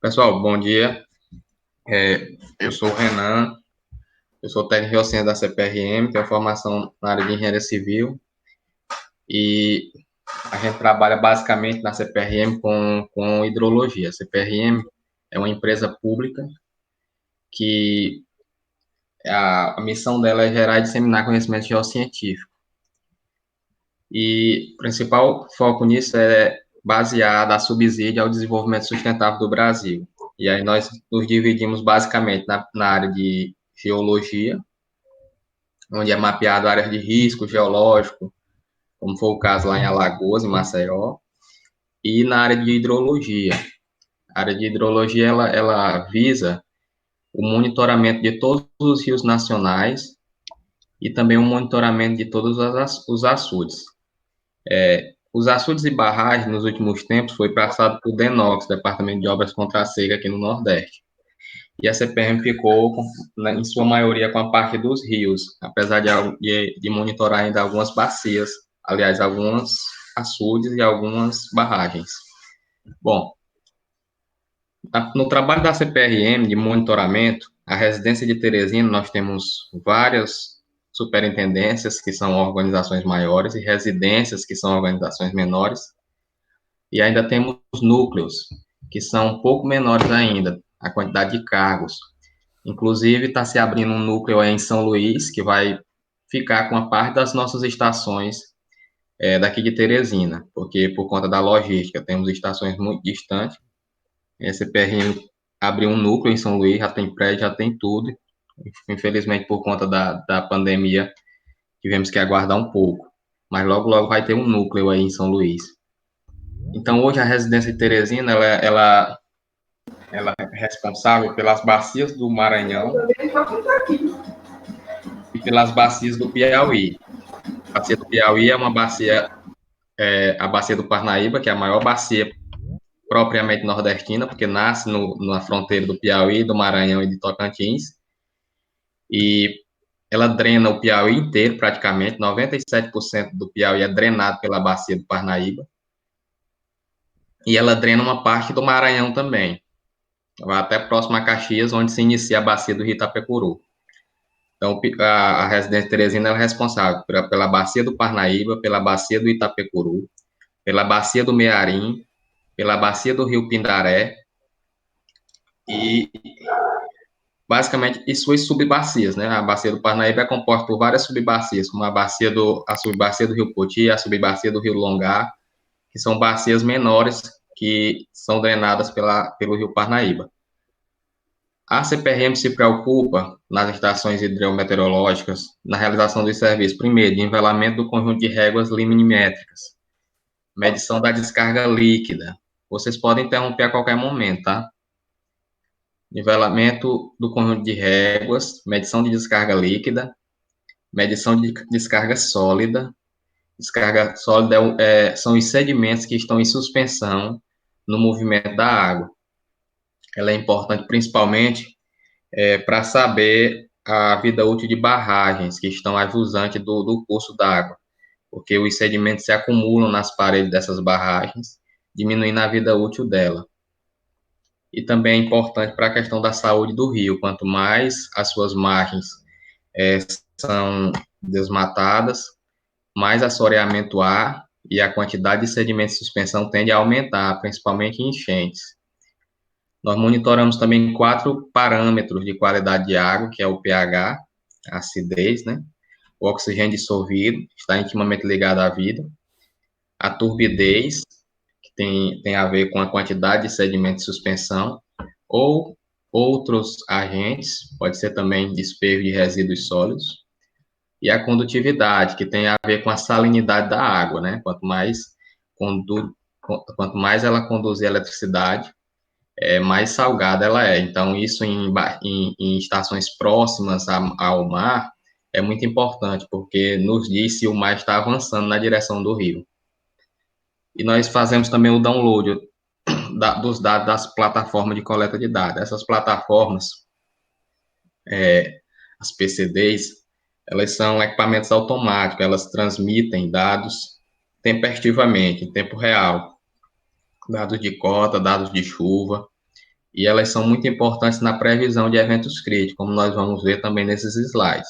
Pessoal, bom dia. Eu sou o Renan, eu sou técnico docente da CPRM, tenho formação na área de engenharia civil e a gente trabalha basicamente na CPRM com hidrologia. A CPRM é uma empresa pública que a missão dela é gerar e disseminar conhecimento geocientífico. E o principal foco nisso é baseado a subsídio ao desenvolvimento sustentável do Brasil. E aí nós nos dividimos basicamente na área de geologia, onde é mapeado áreas de risco geológico, como foi o caso lá em Alagoas, em Maceió, e na área de hidrologia. A área de hidrologia, ela visa o monitoramento de todos os rios nacionais e também o monitoramento de todos os açudes. Os açudes e barragens, nos últimos tempos, foi passado por DENOX, Departamento de Obras contra a Seca, aqui no Nordeste. E a CPM ficou, em sua maioria, com a parte dos rios, apesar de monitorar ainda algumas bacias, aliás, alguns açudes e algumas barragens. Bom, no trabalho da CPRM de monitoramento, a residência de Teresina, nós temos várias superintendências, que são organizações maiores, e residências, que são organizações menores, e ainda temos núcleos, que são um pouco menores ainda, a quantidade de cargos. Inclusive, está se abrindo um núcleo aí em São Luís, que vai ficar com a parte das nossas estações daqui de Teresina, porque por conta da logística, temos estações muito distantes. A CPRM abriu um núcleo em São Luís, já tem prédio, já tem tudo. Infelizmente, por conta da pandemia, tivemos que aguardar um pouco. Mas logo, logo vai ter um núcleo aí em São Luís. Então, hoje, a residência de Teresina, ela é responsável pelas bacias do Maranhão e pelas bacias do Piauí. A bacia do Piauí é uma bacia, a bacia do Parnaíba, que é a maior bacia propriamente nordestina, porque nasce na fronteira do Piauí, do Maranhão e de Tocantins, e ela drena o Piauí inteiro, praticamente, 97% do Piauí é drenado pela bacia do Parnaíba, e ela drena uma parte do Maranhão também, vai até próximo a Caxias, onde se inicia a bacia do Rio Itapecuru. Então, a residência Teresina é responsável pela bacia do Parnaíba, pela bacia do Itapecuru, pela bacia do Mearim, pela bacia do Rio Pindaré e basicamente e suas subbacias, né? A bacia do Parnaíba é composta por várias subbacias, como a subbacia do Rio Poti, a subbacia do Rio Longá, que são bacias menores que são drenadas pelo Rio Parnaíba. A CPRM se preocupa nas estações hidrometeorológicas na realização dos serviços, primeiro, de nivelamento do conjunto de réguas liminimétricas, medição da descarga líquida. Vocês podem interromper a qualquer momento, tá? Nivelamento do conjunto de réguas, medição de descarga líquida, medição de descarga sólida. Descarga sólida são os sedimentos que estão em suspensão no movimento da água. Ela é importante principalmente para saber a vida útil de barragens que estão ajusantes do curso d'água, porque os sedimentos se acumulam nas paredes dessas barragens, diminuindo a vida útil dela. E também é importante para a questão da saúde do rio, quanto mais as suas margens são desmatadas, mais assoreamento há e a quantidade de sedimentos de suspensão tende a aumentar, principalmente em enchentes. Nós monitoramos também 4 parâmetros de qualidade de água, que é o pH, a acidez, né? O oxigênio dissolvido, está intimamente ligado à vida. A turbidez, que tem a ver com a quantidade de sedimento de suspensão, ou outros agentes, pode ser também despejo de resíduos sólidos. E a condutividade, que tem a ver com a salinidade da água, né? Quanto mais ela conduzir eletricidade, mais salgada ela é. Então, isso em estações próximas ao mar é muito importante, porque nos diz se o mar está avançando na direção do rio. E nós fazemos também o download dos dados das plataformas de coleta de dados. Essas plataformas, as PCDs, elas são equipamentos automáticos, elas transmitem dados tempestivamente, em tempo real, dados de cota, dados de chuva, e elas são muito importantes na previsão de eventos críticos, como nós vamos ver também nesses slides.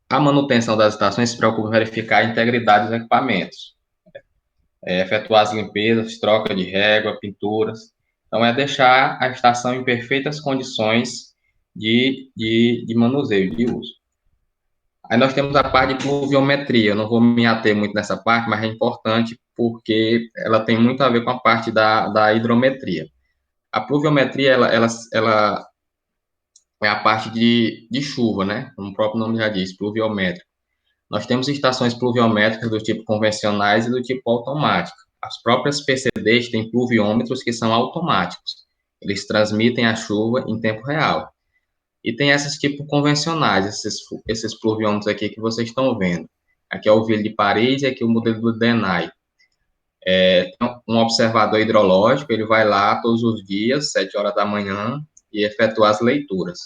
A manutenção das estações se preocupa em verificar a integridade dos equipamentos, efetuar as limpezas, troca de régua, pinturas. Então, é deixar a estação em perfeitas condições de manuseio, de uso. Aí nós temos a parte de pluviometria. Eu não vou me ater muito nessa parte, mas é importante porque ela tem muito a ver com a parte da hidrometria. A pluviometria, ela é a parte de chuva, né? Como o próprio nome já diz, pluviométrico. Nós temos estações pluviométricas do tipo convencionais e do tipo automático. As próprias PCDs têm pluviômetros que são automáticos. Eles transmitem a chuva em tempo real. E tem esses tipos convencionais, esses pluviômetros aqui que vocês estão vendo. Aqui é o Ville de Paris e aqui é o modelo do DENAI. Um observador hidrológico, ele vai lá todos os dias, 7 horas da manhã, e efetua as leituras.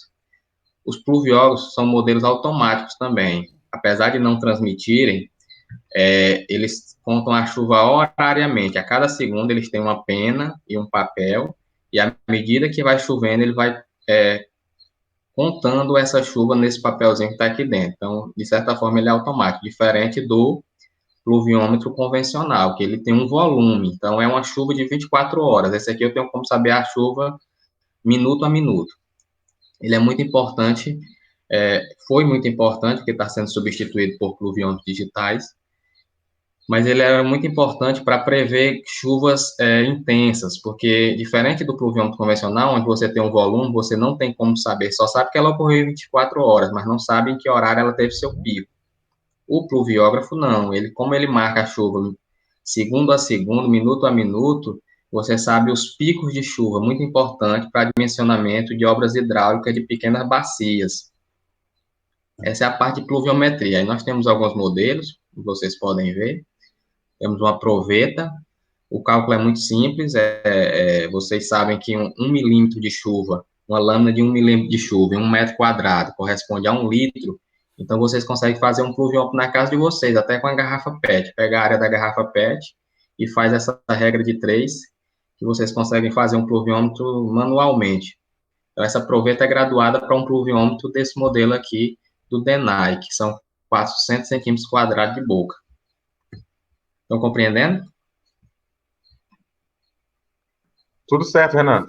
Os pluviólogos são modelos automáticos também. Apesar de não transmitirem, eles contam a chuva horariamente. A cada segundo eles têm uma pena e um papel, e à medida que vai chovendo, ele vai contando essa chuva nesse papelzinho que está aqui dentro. Então, de certa forma, ele é automático, diferente do pluviômetro convencional, que ele tem um volume. Então, é uma chuva de 24 horas. Esse aqui eu tenho como saber a chuva minuto a minuto. Ele é muito importante, foi muito importante, porque está sendo substituído por pluviômetros digitais, mas ele era muito importante para prever chuvas intensas, porque diferente do pluviômetro convencional, onde você tem um volume, você não tem como saber, só sabe que ela ocorreu em 24 horas, mas não sabe em que horário ela teve seu pico. O pluviógrafo não, como ele marca a chuva segundo a segundo, minuto a minuto, você sabe os picos de chuva, muito importante para dimensionamento de obras hidráulicas de pequenas bacias. Essa é a parte de pluviometria. Aí nós temos alguns modelos, que vocês podem ver. Temos uma proveta, o cálculo é muito simples, vocês sabem que 1 milímetro de chuva, uma lâmina de 1 milímetro de chuva em 1 metro quadrado corresponde a 1 litro, então vocês conseguem fazer um pluviômetro na casa de vocês, até com a garrafa PET, pega a área da garrafa PET e faz essa regra de 3, que vocês conseguem fazer um pluviômetro manualmente. Então essa proveta é graduada para um pluviômetro desse modelo aqui, do DENAI, que são 400 centímetros quadrados de boca. Estão compreendendo? Tudo certo, Renan.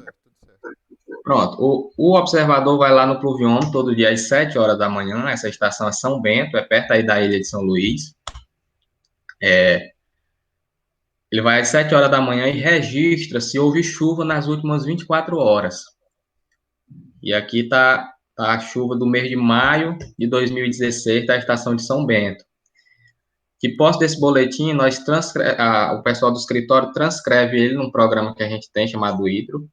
Pronto, o observador vai lá no pluviômetro todo dia às 7 horas da manhã, essa estação é São Bento, é perto aí da ilha de São Luís. Ele vai às 7 horas da manhã e registra se houve chuva nas últimas 24 horas. E aqui está a chuva do mês de maio de 2016 da estação de São Bento. Que posse desse boletim, o pessoal do escritório transcreve ele num programa que a gente tem chamado Hidro.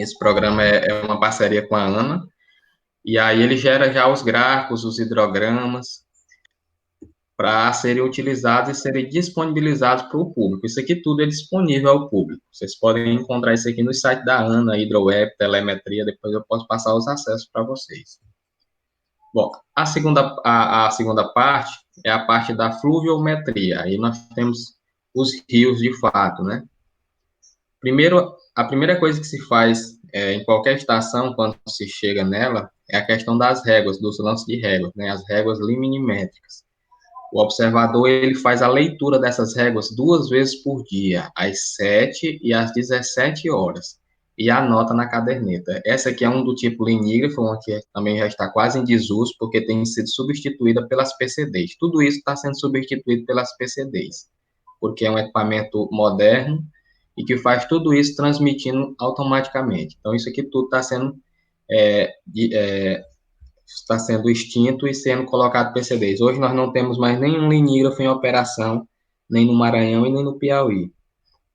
Esse programa é uma parceria com a ANA. E aí ele gera já os gráficos, os hidrogramas, para serem utilizados e serem disponibilizados para o público. Isso aqui tudo é disponível ao público. Vocês podem encontrar isso aqui no site da ANA, Hidroweb, Telemetria, depois eu posso passar os acessos para vocês. Bom, a segunda parte é a parte da fluviometria. Aí nós temos os rios de fato, né? Primeiro, a primeira coisa que se faz em qualquer estação, quando se chega nela, é a questão das réguas, dos lances de réguas, né? As réguas liminimétricas. O observador, ele faz a leitura dessas réguas 2 vezes por dia, às 7 e às 17 horas, e anota na caderneta. Essa aqui é um do tipo linígrafo, uma que também já está quase em desuso, porque tem sido substituída pelas PCDs. Tudo isso está sendo substituído pelas PCDs, porque é um equipamento moderno e que faz tudo isso transmitindo automaticamente. Então, isso aqui tudo está sendo extinto e sendo colocado PCDs. Hoje nós não temos mais nenhum linígrafo em operação, nem no Maranhão e nem no Piauí.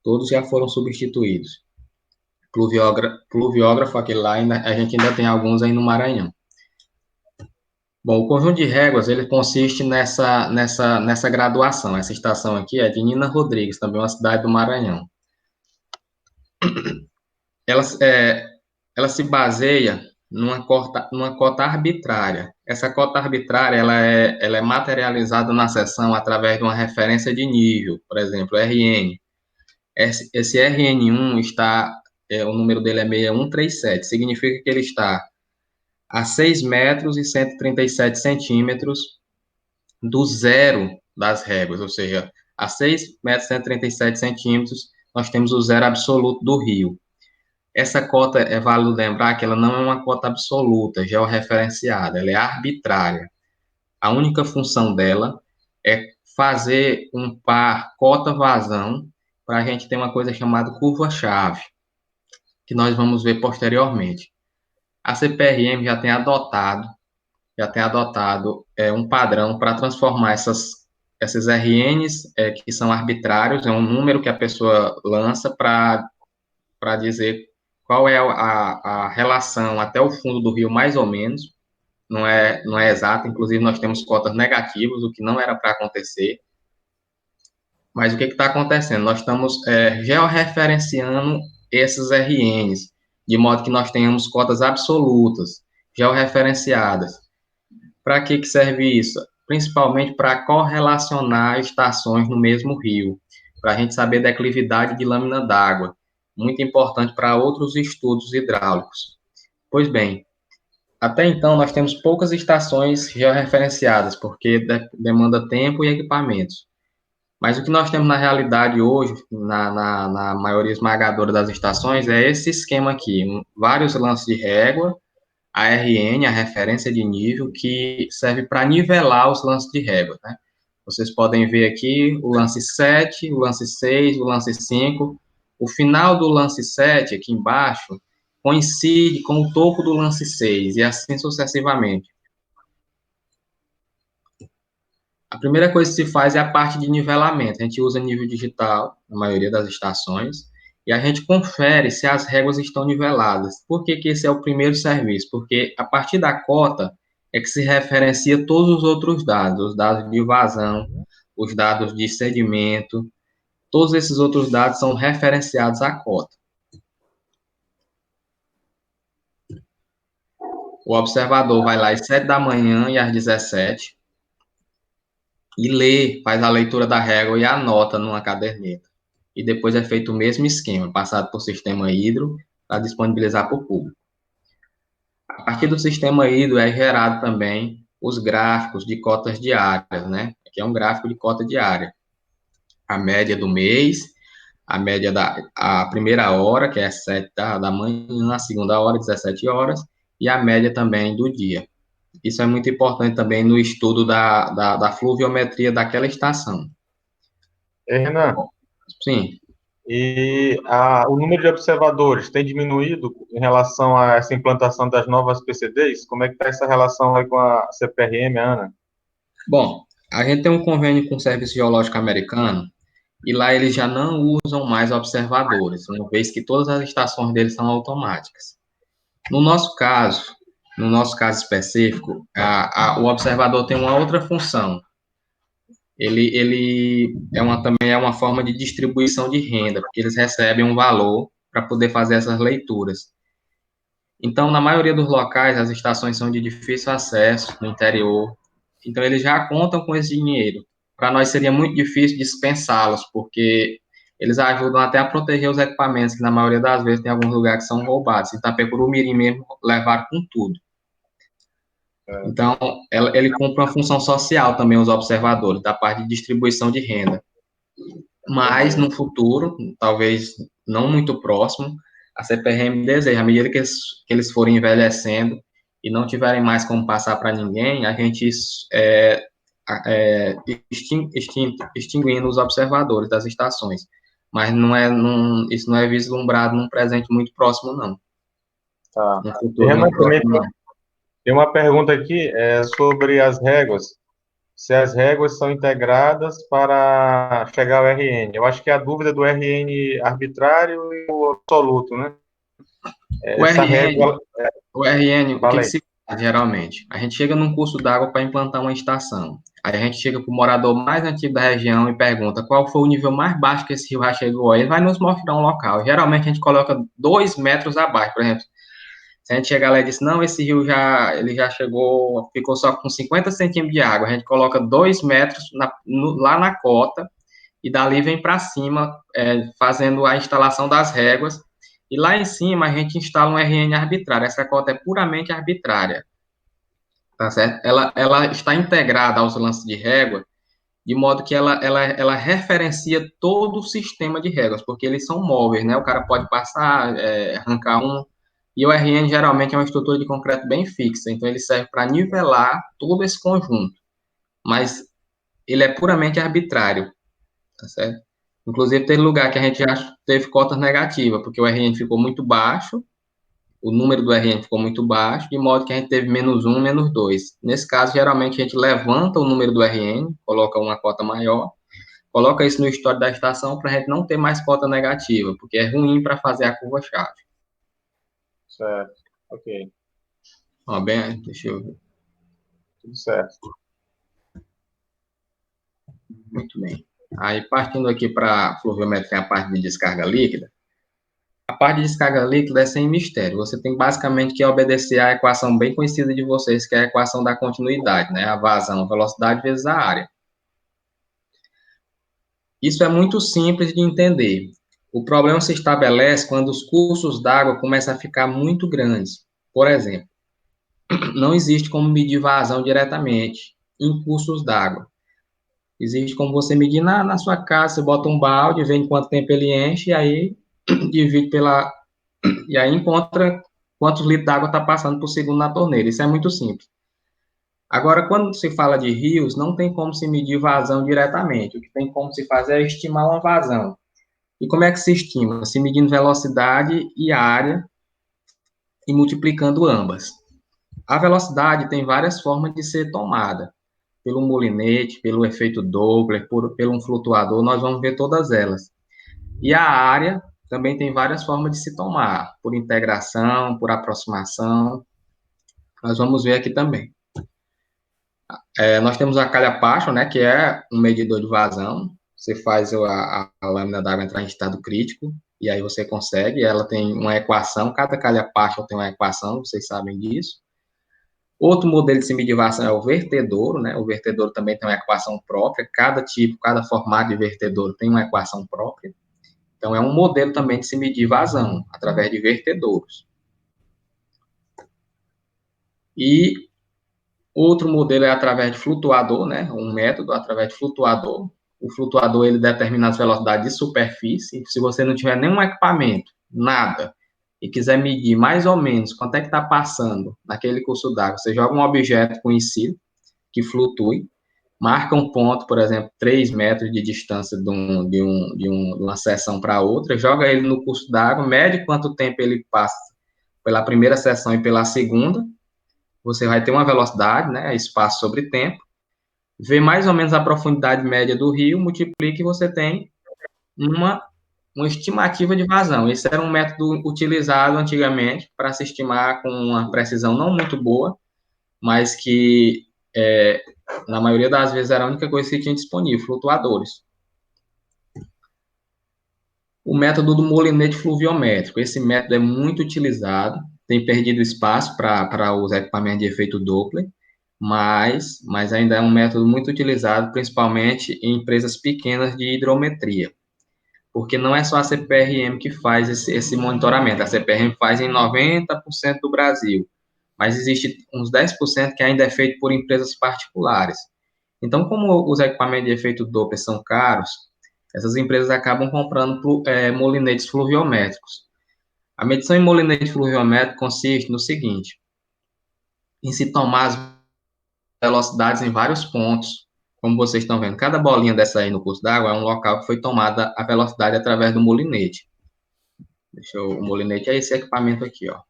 Todos já foram substituídos. Pluviógrafo, aquele lá, a gente ainda tem alguns aí no Maranhão. Bom, o conjunto de réguas, ele consiste nessa graduação. Essa estação aqui é de Nina Rodrigues, também uma cidade do Maranhão. Ela se baseia numa cota arbitrária. Essa cota arbitrária ela é materializada na seção através de uma referência de nível, por exemplo, RN. Esse RN1 está o número dele é 6137. Significa que ele está a 6 metros e 137 centímetros do zero das réguas, ou seja, a 6 metros e 137 centímetros, nós temos o zero absoluto do rio. Essa cota, é válido lembrar que ela não é uma cota absoluta, georreferenciada, ela é arbitrária. A única função dela é fazer um par cota-vazão para a gente ter uma coisa chamada curva-chave, que nós vamos ver posteriormente. A CPRM já tem adotado um padrão para transformar esses RNs, que são arbitrários, é um número que a pessoa lança para dizer qual é a relação até o fundo do rio, mais ou menos, não é exato, inclusive nós temos cotas negativas, o que não era para acontecer, mas o que está acontecendo? Nós estamos georreferenciando esses RNs, de modo que nós tenhamos cotas absolutas, georreferenciadas. Para que serve isso? Principalmente para correlacionar estações no mesmo rio, para a gente saber declividade de lâmina d'água, muito importante para outros estudos hidráulicos. Pois bem, até então nós temos poucas estações georreferenciadas, porque demanda tempo e equipamentos. Mas o que nós temos na realidade hoje, na maioria esmagadora das estações, é esse esquema aqui: vários lances de régua, a RN, a referência de nível, que serve para nivelar os lances de régua, né? Vocês podem ver aqui o lance 7, o lance 6, o lance 5. O final do lance 7, aqui embaixo, coincide com o topo do lance 6, e assim sucessivamente. A primeira coisa que se faz é a parte de nivelamento. A gente usa nível digital, na maioria das estações, e a gente confere se as réguas estão niveladas. Por que que esse é o primeiro serviço? Porque a partir da cota é que se referencia todos os outros dados, os dados de vazão, os dados de sedimento, todos esses outros dados são referenciados à cota. O observador vai lá às 7 da manhã e às 17 e lê, faz a leitura da régua e anota numa caderneta. E depois é feito o mesmo esquema, passado por sistema hidro, para disponibilizar para o público. A partir do sistema hidro é gerado também os gráficos de cotas diárias, né? Aqui é um gráfico de cota diária. A média do mês, a média a primeira hora, que é 7 da manhã, a segunda hora, 17 horas, e a média também do dia. Isso é muito importante também no estudo da fluviometria daquela estação. Renan, Sim. e o número de observadores tem diminuído em relação a essa implantação das novas PCDs? Como é que está essa relação aí com a CPRM, Ana? Bom, a gente tem um convênio com o Serviço Geológico Americano, e lá eles já não usam mais observadores, uma vez que todas as estações deles são automáticas. No nosso caso, no nosso caso específico, o observador tem uma outra função. Ele também é uma forma de distribuição de renda, porque eles recebem um valor para poder fazer essas leituras. Então, na maioria dos locais, as estações são de difícil acesso, no interior. Então, eles já contam com esse dinheiro. Para nós seria muito difícil dispensá-los, porque eles ajudam até a proteger os equipamentos, que na maioria das vezes tem alguns lugares que são roubados. Em Itapecuru-Mirim mesmo levaram com tudo. Então, ele cumpre uma função social também, os observadores, da parte de distribuição de renda. Mas, no futuro, talvez não muito próximo, a CPRM deseja, à medida que eles forem envelhecendo e não tiverem mais como passar para ninguém, a gente extinguindo os observadores das estações. Mas isso não é vislumbrado num presente muito próximo, não. Tá. No futuro Renan, muito próximo, não. tem uma pergunta aqui sobre as réguas. Se as réguas são integradas para chegar ao RN. Eu acho que é a dúvida do RN arbitrário e o absoluto, né? O Essa RN, régua. O RN, o que Fala que aí. se faz geralmente? A gente chega num curso d'água para implantar uma estação. Aí a gente chega para o morador mais antigo da região e pergunta qual foi o nível mais baixo que esse rio já chegou. Ele vai nos mostrar um local. Geralmente a gente coloca 2 metros abaixo, por exemplo. Se a gente chegar lá e diz, não, esse rio ele já chegou, ficou só com 50 centímetros de água, a gente coloca 2 metros lá na cota e dali vem para cima, fazendo a instalação das réguas E lá em cima a gente instala um RN arbitrário. Essa cota é puramente arbitrária, tá certo? Ela está integrada aos lances de régua, de modo que ela referencia todo o sistema de réguas, porque eles são móveis, né? O cara pode passar, arrancar um, e o RN geralmente é uma estrutura de concreto bem fixa, então ele serve para nivelar todo esse conjunto, mas ele é puramente arbitrário, tá certo? Inclusive, teve lugar que a gente já teve cotas negativas, porque o RN ficou muito baixo, o número do RN ficou muito baixo, de modo que a gente teve -1, -2. Nesse caso, geralmente, a gente levanta o número do RN, coloca uma cota maior, coloca isso no histórico da estação para a gente não ter mais cota negativa, porque é ruim para fazer a curva-chave. Certo. Ok. Ó, bem, deixa eu ver. Tudo certo. Muito bem. Aí, partindo aqui para a fluviometria, a parte de descarga líquida. A parte de descarga líquida é sem mistério. Você tem basicamente que obedecer à equação bem conhecida de vocês, que é a equação da continuidade, né? A vazão, a velocidade vezes a área. Isso é muito simples de entender. O problema se estabelece quando os cursos d'água começam a ficar muito grandes. Por exemplo, não existe como medir vazão diretamente em cursos d'água. Existe como você medir na sua casa, você bota um balde, vê em quanto tempo ele enche, e aí divide pela. E aí encontra quantos litros d'água está passando por segundo na torneira. Isso é muito simples. Agora, quando se fala de rios, não tem como se medir vazão diretamente. O que tem como se fazer é estimar uma vazão. E como é que se estima? Se medindo velocidade e área e multiplicando ambas. A velocidade tem várias formas de ser tomada. Pelo molinete, pelo efeito Doppler, pelo um flutuador, nós vamos ver todas elas. E a área também tem várias formas de se tomar, por integração, por aproximação. Nós vamos ver aqui também. Nós temos a calha-pacho, né, que é um medidor de vazão. Você faz a lâmina d'água entrar em estado crítico, e aí você consegue. Ela tem uma equação, cada calha-pacho tem uma equação, vocês sabem disso. Outro modelo de semidivação é o vertedouro, né? O vertedouro também tem uma equação própria. Cada tipo, cada formato de vertedouro tem uma equação própria. Então, é um modelo também de se medir vazão, através de vertedouros. E outro modelo é através de flutuador, né? Um método através de flutuador. O flutuador, ele determina as velocidades de superfície. Se você não tiver nenhum equipamento, nada, e quiser medir mais ou menos quanto é que está passando naquele curso d'água, você joga um objeto conhecido, que flutue, marca um ponto, por exemplo, 3 metros de distância de uma seção para outra, joga ele no curso d'água, mede quanto tempo ele passa pela primeira seção e pela segunda, você vai ter uma velocidade, né, espaço sobre tempo, vê mais ou menos a profundidade média do rio, multiplica e você tem uma, uma estimativa de vazão. Esse era um método utilizado antigamente para se estimar com uma precisão não muito boa, mas que na maioria das vezes era a única coisa que tinha disponível, flutuadores. O método do molinete fluviométrico. Esse método é muito utilizado, tem perdido espaço para os equipamentos de efeito Doppler, mas ainda é um método muito utilizado, principalmente em empresas pequenas de hidrometria, porque não é só a CPRM que faz esse monitoramento, a CPRM faz em 90% do Brasil, mas existe uns 10% que ainda é feito por empresas particulares. Então, como os equipamentos de efeito Doppler são caros, essas empresas acabam comprando molinetes fluviométricos. A medição em molinete fluviométrico consiste no seguinte, em se tomar as velocidades em vários pontos, como vocês estão vendo. Cada bolinha dessa aí no curso d'água é um local que foi tomada a velocidade através do molinete. O molinete é esse equipamento aqui, ó.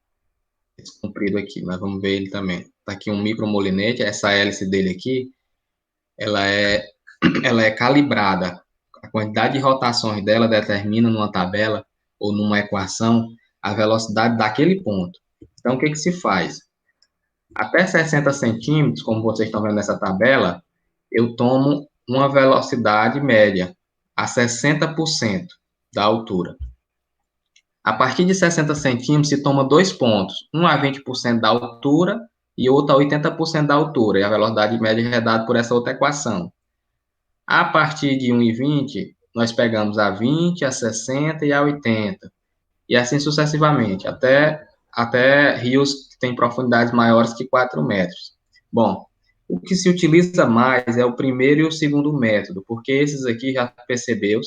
Esse comprido aqui, mas vamos ver ele também. Tá aqui um micromolinete, essa hélice dele aqui, ela é calibrada. A quantidade de rotações dela determina numa tabela ou numa equação a velocidade daquele ponto. Então, o que se faz? Até 60 centímetros, como vocês estão vendo nessa tabela, eu tomo uma velocidade média a 60% da altura. A partir de 60 centímetros, se toma 2 pontos, um a 20% da altura e outro a 80% da altura, e a velocidade média é dada por essa outra equação. A partir de 1,20, nós pegamos a 20, a 60 e a 80. e assim sucessivamente, até rios que têm profundidades maiores que 4 metros. Bom, o que se utiliza mais é o primeiro e o segundo método, porque esses aqui já percebeu,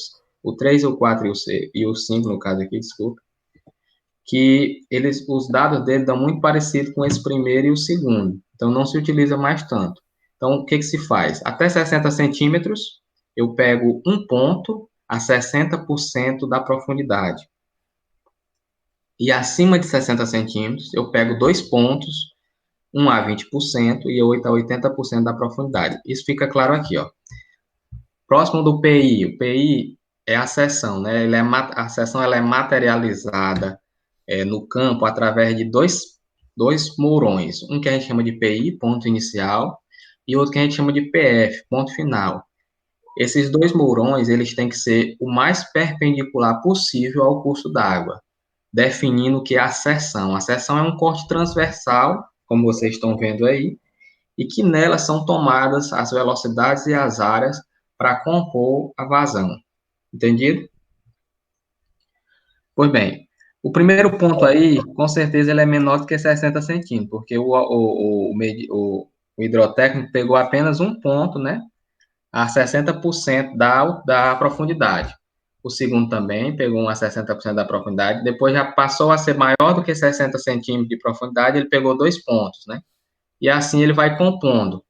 o 3, o 4 e o 5, no caso aqui, desculpa, que os dados dele dão muito parecido com esse primeiro e o segundo, então não se utiliza mais tanto. Então, o que, que se faz? Até 60 centímetros, eu pego um ponto a 60% da profundidade. E acima de 60 centímetros, eu pego dois pontos, um a 20% e 8 a 80% da profundidade. Isso fica claro aqui, ó. Próximo do PI, o PI é a seção, né? A seção ela é materializada no campo através de dois mourões. Um que a gente chama de PI, ponto inicial, e outro que a gente chama de PF, ponto final. Esses dois mourões, eles têm que ser o mais perpendicular possível ao curso d'água, definindo o que é a seção. A seção é um corte transversal, como vocês estão vendo aí, e que nela são tomadas as velocidades e as áreas para compor a vazão. Entendido? Pois bem, o primeiro ponto aí, com certeza, ele é menor do que 60 centímetros, porque o hidrotécnico pegou apenas um ponto, né, a 60% da profundidade. O segundo também pegou a 60% da profundidade, depois já passou a ser maior do que 60 centímetros de profundidade, ele pegou dois pontos, né, e assim ele vai compondo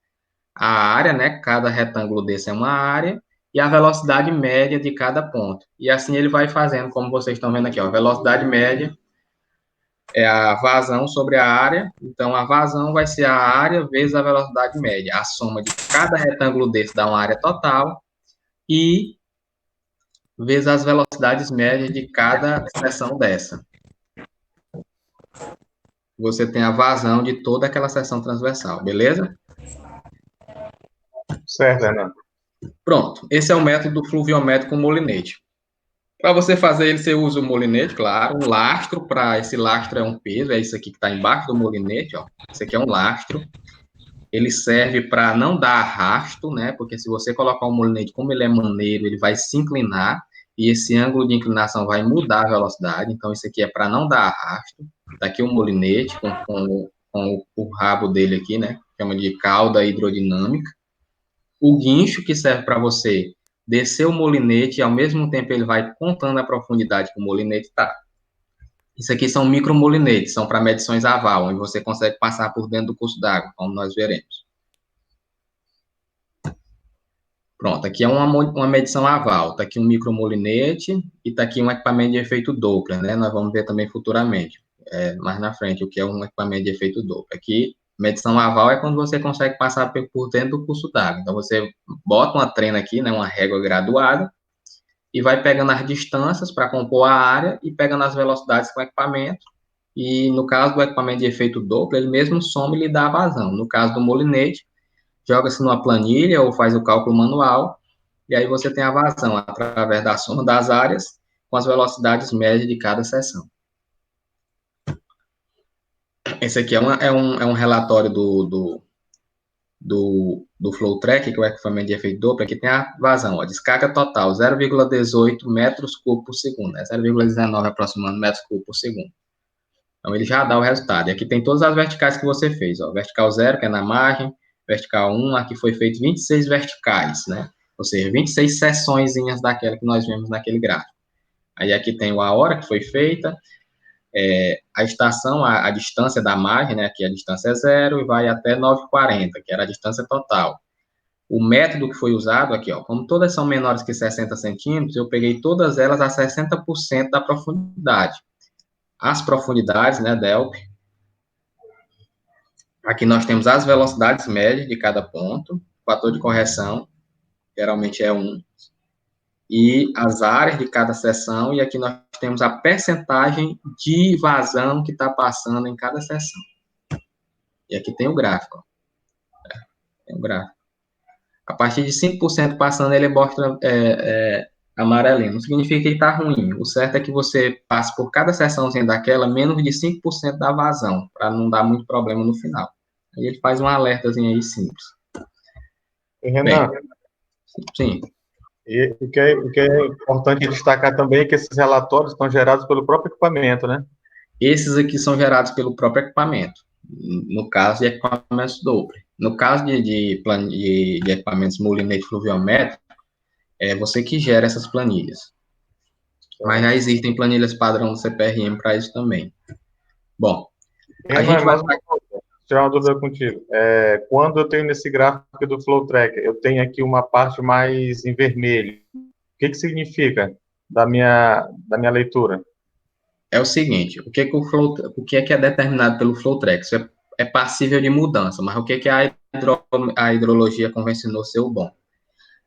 a área, né? Cada retângulo desse é uma área e a velocidade média de cada ponto. E assim ele vai fazendo, como vocês estão vendo aqui, ó, a velocidade média é a vazão sobre a área. Então a vazão vai ser a área vezes a velocidade média. A soma de cada retângulo desse dá uma área total e vezes as velocidades médias de cada seção dessa. Você tem a vazão de toda aquela seção transversal, beleza? Certo, Renan. Pronto, esse é o método fluviométrico molinete. Para você fazer ele, você usa o molinete, claro, um lastro, para esse lastro é um peso, é isso aqui que está embaixo do molinete, ó. Esse aqui é um lastro. Ele serve para não dar arrasto, né? Porque se você colocar o molinete, como ele é maneiro, ele vai se inclinar e esse ângulo de inclinação vai mudar a velocidade. Então, isso aqui é para não dar arrasto. Tá aqui o molinete com o rabo dele aqui, né? Chama de cauda hidrodinâmica. O guincho, que serve para você descer o molinete e ao mesmo tempo ele vai contando a profundidade que o molinete está. Isso aqui são micromolinetes, são para medições aval, onde você consegue passar por dentro do curso d'água, como nós veremos. Pronto, aqui é uma medição aval. Está aqui um micromolinete e está aqui um equipamento de efeito Doppler, né? Nós vamos ver também futuramente, mais na frente, o que é um equipamento de efeito Doppler. Aqui, medição aval é quando você consegue passar por dentro do curso d'água. Então, você bota uma trena aqui, né? Uma régua graduada, e vai pegando as distâncias para compor a área e pegando as velocidades com o equipamento. E no caso do equipamento de efeito Doppler, ele mesmo soma e lhe dá a vazão. No caso do molinete, joga-se numa planilha ou faz o cálculo manual, e aí você tem a vazão através da soma das áreas com as velocidades médias de cada seção. Esse aqui é um relatório do FlowTrack, que é o equipamento de efeito Doppler, que tem a vazão, ó, descarga total 0,18 metros cúbicos por segundo, né? 0,19 aproximando metros cúbicos por segundo. Então, ele já dá o resultado. E aqui tem todas as verticais que você fez, ó. Vertical 0, que é na margem, vertical 1, aqui foi feito 26 verticais, né? Ou seja, 26 seçõezinhas daquela que nós vemos naquele gráfico. Aí aqui tem a hora que foi feita, a estação, a distância da margem, né? Aqui a distância é 0 e vai até 9,40, que era a distância total. O método que foi usado aqui, ó, como todas são menores que 60 centímetros, eu peguei todas elas a 60% da profundidade. As profundidades, né, DELP, aqui nós temos as velocidades médias de cada ponto, o fator de correção, geralmente é 1, e as áreas de cada seção, e aqui nós temos a percentagem de vazão que está passando em cada seção. E aqui tem o gráfico, ó. Tem o gráfico. A partir de 5% passando, ele mostra amarelinho. Não significa que está ruim. O certo é que você passe por cada seçãozinha daquela menos de 5% da vazão, para não dar muito problema no final. Aí ele faz um alertazinho aí simples. E, Renan, Bem, sim. E o que é importante destacar também é que esses relatórios estão gerados pelo próprio equipamento, né? Esses aqui são gerados pelo próprio equipamento, no caso de equipamentos Doppler. No caso de equipamentos molinete fluviométrico, é você que gera essas planilhas. Mas já existem planilhas padrão do CPRM para isso também. Bom, a Tem gente vai... mais uma coisa, tirar uma dúvida contigo. Quando eu tenho nesse gráfico do Flow Tracker, eu tenho aqui uma parte mais em vermelho. O que significa da minha leitura? É o seguinte, o que é determinado pelo FlowTrack? Isso é passível de mudança, mas o que é a hidrologia convencionou ser o bom?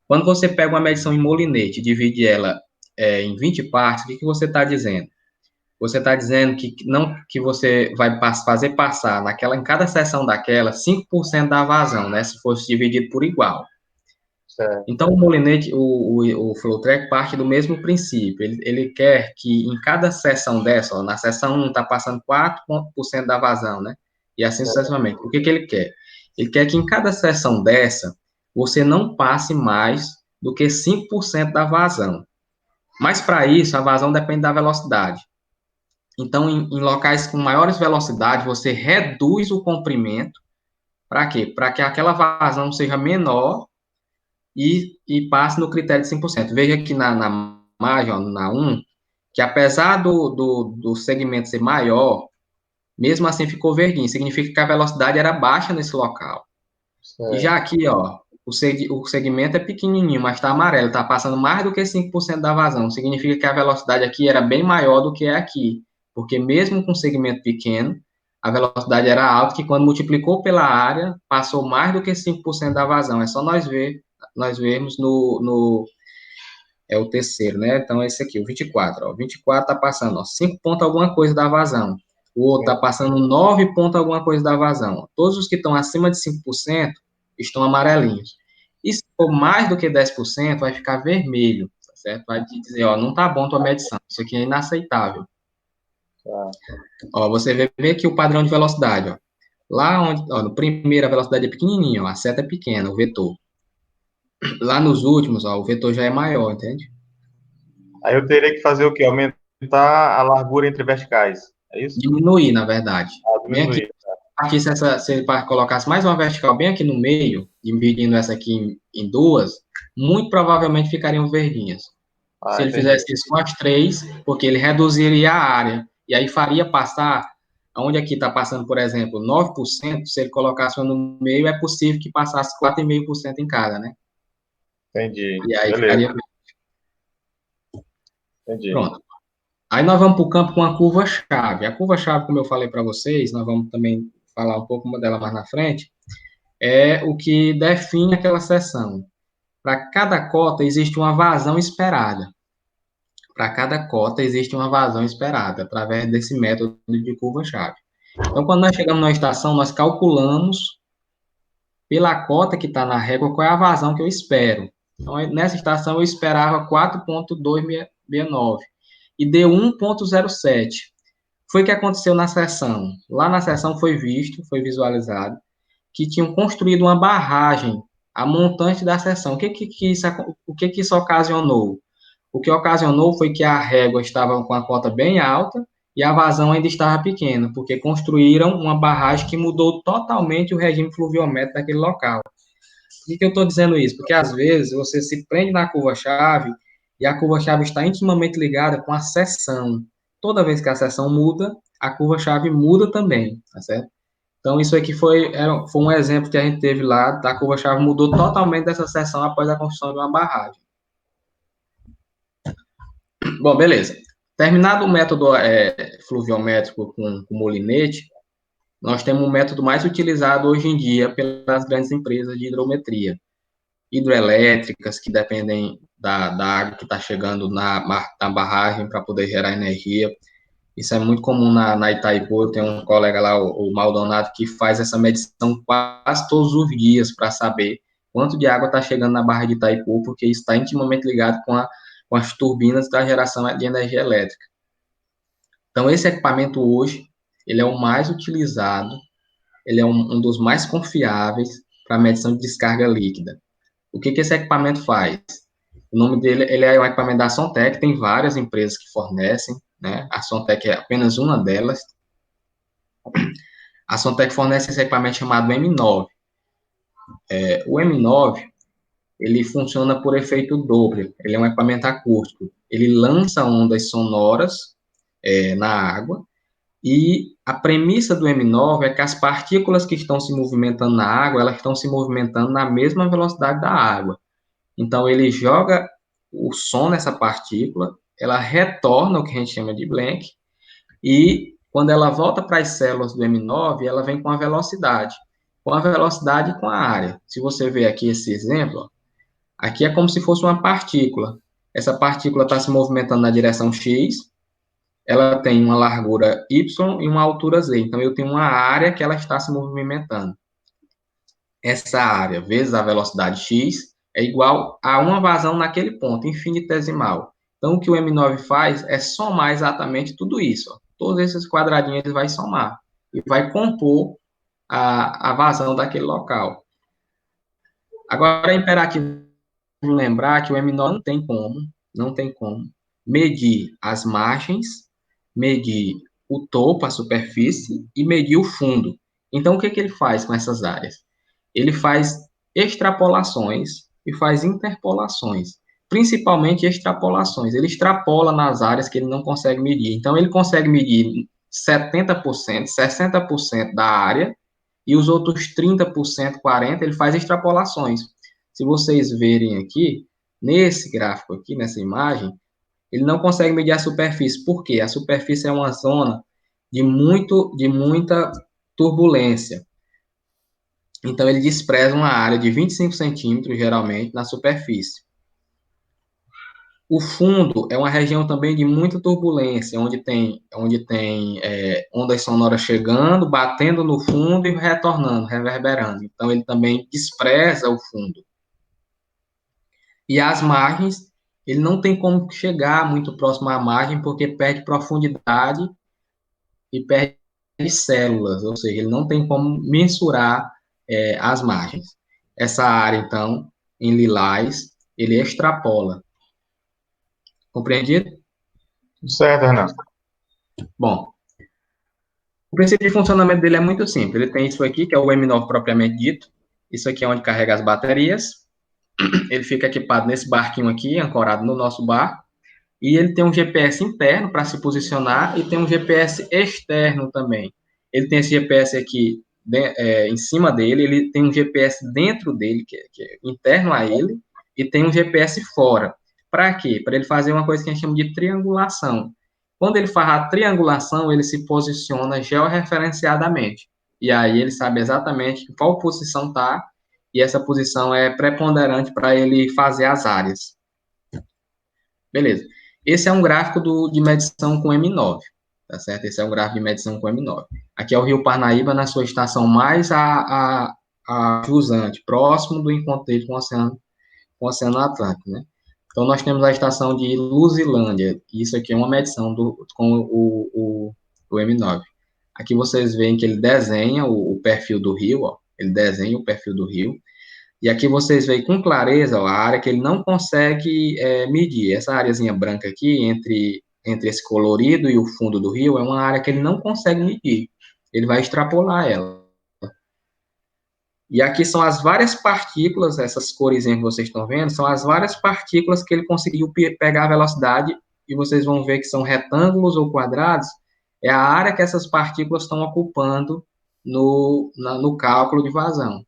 Quando você pega uma medição em molinete e divide ela em 20 partes, o que você está dizendo? Você está dizendo que não que você vai fazer passar em cada seção daquela 5% da vazão, né? Se fosse dividido por igual. Certo. Então, o molinete, o FlowTrack parte do mesmo princípio. Ele quer que em cada seção dessa, ó, na seção 1 está passando 4% da vazão, né? E assim sucessivamente. O que ele quer? Ele quer que em cada seção dessa, você não passe mais do que 5% da vazão. Mas, para isso, a vazão depende da velocidade. Então, em locais com maiores velocidades, você reduz o comprimento. Para quê? Para que aquela vazão seja menor e passe no critério de 5%. Veja aqui na margem, ó, na 1, que apesar do segmento ser maior, mesmo assim ficou verdinho. Significa que a velocidade era baixa nesse local. E Certo. já aqui, ó, o segmento é pequenininho, mas está amarelo, está passando mais do que 5% da vazão. Significa que a velocidade aqui era bem maior do que é aqui. Porque mesmo com segmento pequeno, a velocidade era alta, que quando multiplicou pela área, passou mais do que 5% da vazão. É só nós vermos é o terceiro, né? Então, esse aqui, o 24, ó. O 24 está passando, ó, 5 pontos alguma coisa da vazão. O outro está passando 9 pontos alguma coisa da vazão. Todos os que estão acima de 5% estão amarelinhos. E se for mais do que 10%, vai ficar vermelho, tá certo? Vai te dizer, ó, não tá bom tua medição. Isso aqui é inaceitável. Tá. Ó, você vê aqui o padrão de velocidade, ó. Lá onde, ó, no primeiro a velocidade é pequenininha, ó, a seta é pequena, o vetor. Lá nos últimos, ó, o vetor já é maior, entende? Aí eu teria que fazer o quê? Aumentar a largura entre verticais. É isso? Diminuir, na verdade. Bem aqui, Diminuir. se ele colocasse mais uma vertical bem aqui no meio, dividindo essa aqui em duas, muito provavelmente ficariam verdinhas. Se ele Entendi. fizesse isso com as três, porque ele reduziria a área, e aí faria passar, onde aqui está passando, por exemplo, 9%, se ele colocasse uma no meio, é possível que passasse 4,5% em cada, né? Entendi. E aí Beleza. ficaria... Entendi. Pronto. Aí nós vamos para o campo com a curva-chave. A curva-chave, como eu falei para vocês, nós vamos também falar um pouco dela mais na frente, é o que define aquela seção. Para cada cota existe uma vazão esperada. Para cada cota existe uma vazão esperada, através desse método de curva-chave. Então, quando nós chegamos na estação, nós calculamos pela cota que está na régua qual é a vazão que eu espero. Então, nessa estação eu esperava 4,269 e deu 1,07. Foi o que aconteceu na sessão. Lá na sessão foi visto, foi visualizado, que tinham construído uma barragem a montante da sessão. O que isso ocasionou? O que ocasionou foi que a régua estava com a cota bem alta e a vazão ainda estava pequena, porque construíram uma barragem que mudou totalmente o regime fluviométrico daquele local. Por que eu estou dizendo isso? Porque às vezes você se prende na curva-chave e a curva-chave está intimamente ligada com a seção. Toda vez que a seção muda, a curva-chave muda também, tá certo? Então, isso aqui foi um exemplo que a gente teve lá, da curva-chave mudou totalmente dessa seção após a construção de uma barragem. Bom, beleza. Terminado o método fluviométrico com molinete, nós temos um método mais utilizado hoje em dia pelas grandes empresas de hidrometria. Hidroelétricas, que dependem da água que está chegando na barragem para poder gerar energia. Isso é muito comum na Itaipu. Eu tenho um colega lá, o Maldonado, que faz essa medição quase todos os dias para saber quanto de água está chegando na barra de Itaipu, porque isso está intimamente ligado com as turbinas da geração de energia elétrica. Então, esse equipamento hoje, ele é o mais utilizado, ele é um dos mais confiáveis para medição de descarga líquida. O que esse equipamento faz? O nome dele, ele é um equipamento da Sontec, tem várias empresas que fornecem, né? A Sontec é apenas uma delas. A Sontec fornece esse equipamento chamado M9. O M9, ele funciona por efeito Doppler, ele é um equipamento acústico. Ele lança ondas sonoras na água, e a premissa do M9 é que as partículas que estão se movimentando na água, elas estão se movimentando na mesma velocidade da água. Então, ele joga o som nessa partícula, ela retorna o que a gente chama de blank, e quando ela volta para as células do M9, ela vem com a velocidade e com a área. Se você ver aqui esse exemplo, aqui é como se fosse uma partícula. Essa partícula está se movimentando na direção X, ela tem uma largura Y e uma altura Z. Então, eu tenho uma área que ela está se movimentando. Essa área vezes a velocidade x é igual a uma vazão naquele ponto, infinitesimal. Então, o que o M9 faz é somar exatamente tudo isso. Ó. Todos esses quadradinhos ele vai somar e vai compor a vazão daquele local. Agora, é imperativo lembrar que o M9 não tem como medir as margens, medir o topo, a superfície e medir o fundo. Então, o que ele faz com essas áreas? Ele faz extrapolações e faz interpolações, principalmente extrapolações. Ele extrapola nas áreas que ele não consegue medir. Então, ele consegue medir 70%, 60% da área e os outros 30%, 40%, ele faz extrapolações. Se vocês verem aqui, nesse gráfico aqui, nessa imagem, ele não consegue medir a superfície. Por quê? A superfície é uma zona de muita turbulência. Então, ele despreza uma área de 25 centímetros, geralmente, na superfície. O fundo é uma região também de muita turbulência, onde tem ondas sonoras chegando, batendo no fundo e retornando, reverberando. Então, ele também despreza o fundo. E as margens, ele não tem como chegar muito próximo à margem, porque perde profundidade e perde células, ou seja, ele não tem como mensurar as margens. Essa área, então, em lilás, ele extrapola. Compreendido? Certo, Renato. Bom, o princípio de funcionamento dele é muito simples. Ele tem isso aqui, que é o M9 propriamente dito. Isso aqui é onde carrega as baterias. Ele fica equipado nesse barquinho aqui, ancorado no nosso barco. E ele tem um GPS interno para se posicionar e tem um GPS externo também. Ele tem esse GPS aqui em cima dele, ele tem um GPS dentro dele, que é interno a ele, e tem um GPS fora. Para quê? Para ele fazer uma coisa que a gente chama de triangulação. Quando ele faz a triangulação, ele se posiciona georreferenciadamente. E aí ele sabe exatamente em qual posição está, e essa posição é preponderante para ele fazer as áreas. Beleza. Esse é um gráfico de medição com M9, tá certo? Esse é um gráfico de medição com M9. Aqui é o Rio Parnaíba na sua estação mais jusante, próximo do encontro dele com o Oceano Atlântico, né? Então, nós temos a estação de Luzilândia, e isso aqui é uma medição com o M9. Aqui vocês veem que ele desenha o perfil do rio, ó, ele desenha o perfil do rio, e aqui vocês veem com clareza ó, a área que ele não consegue medir. Essa areazinha branca aqui, entre esse colorido e o fundo do rio, é uma área que ele não consegue medir. Ele vai extrapolar ela. E aqui são as várias partículas, essas cores que vocês estão vendo, são as várias partículas que ele conseguiu pegar a velocidade, e vocês vão ver que são retângulos ou quadrados, é a área que essas partículas estão ocupando no cálculo de vazão.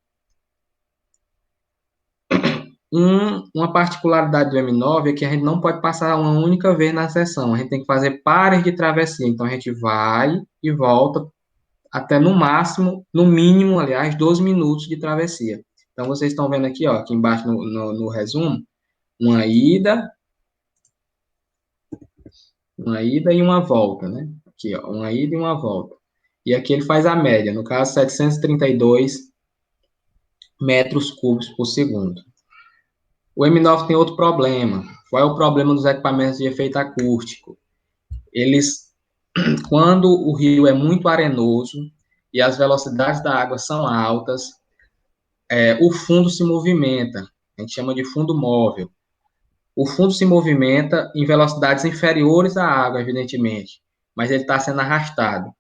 Uma particularidade do M9 é que a gente não pode passar uma única vez na sessão, a gente tem que fazer pares de travessia, então a gente vai e volta até no máximo, no mínimo, aliás, 12 minutos de travessia. Então, vocês estão vendo aqui, ó, aqui embaixo no resumo, uma ida e uma volta, né? Aqui, ó, uma ida e uma volta. E aqui ele faz a média, no caso, 732 metros cúbicos por segundo. O M9 tem outro problema. Qual é o problema dos equipamentos de efeito acústico? Eles, quando o rio é muito arenoso e as velocidades da água são altas, o fundo se movimenta. A gente chama de fundo móvel. O fundo se movimenta em velocidades inferiores à água, evidentemente, mas ele está sendo arrastado.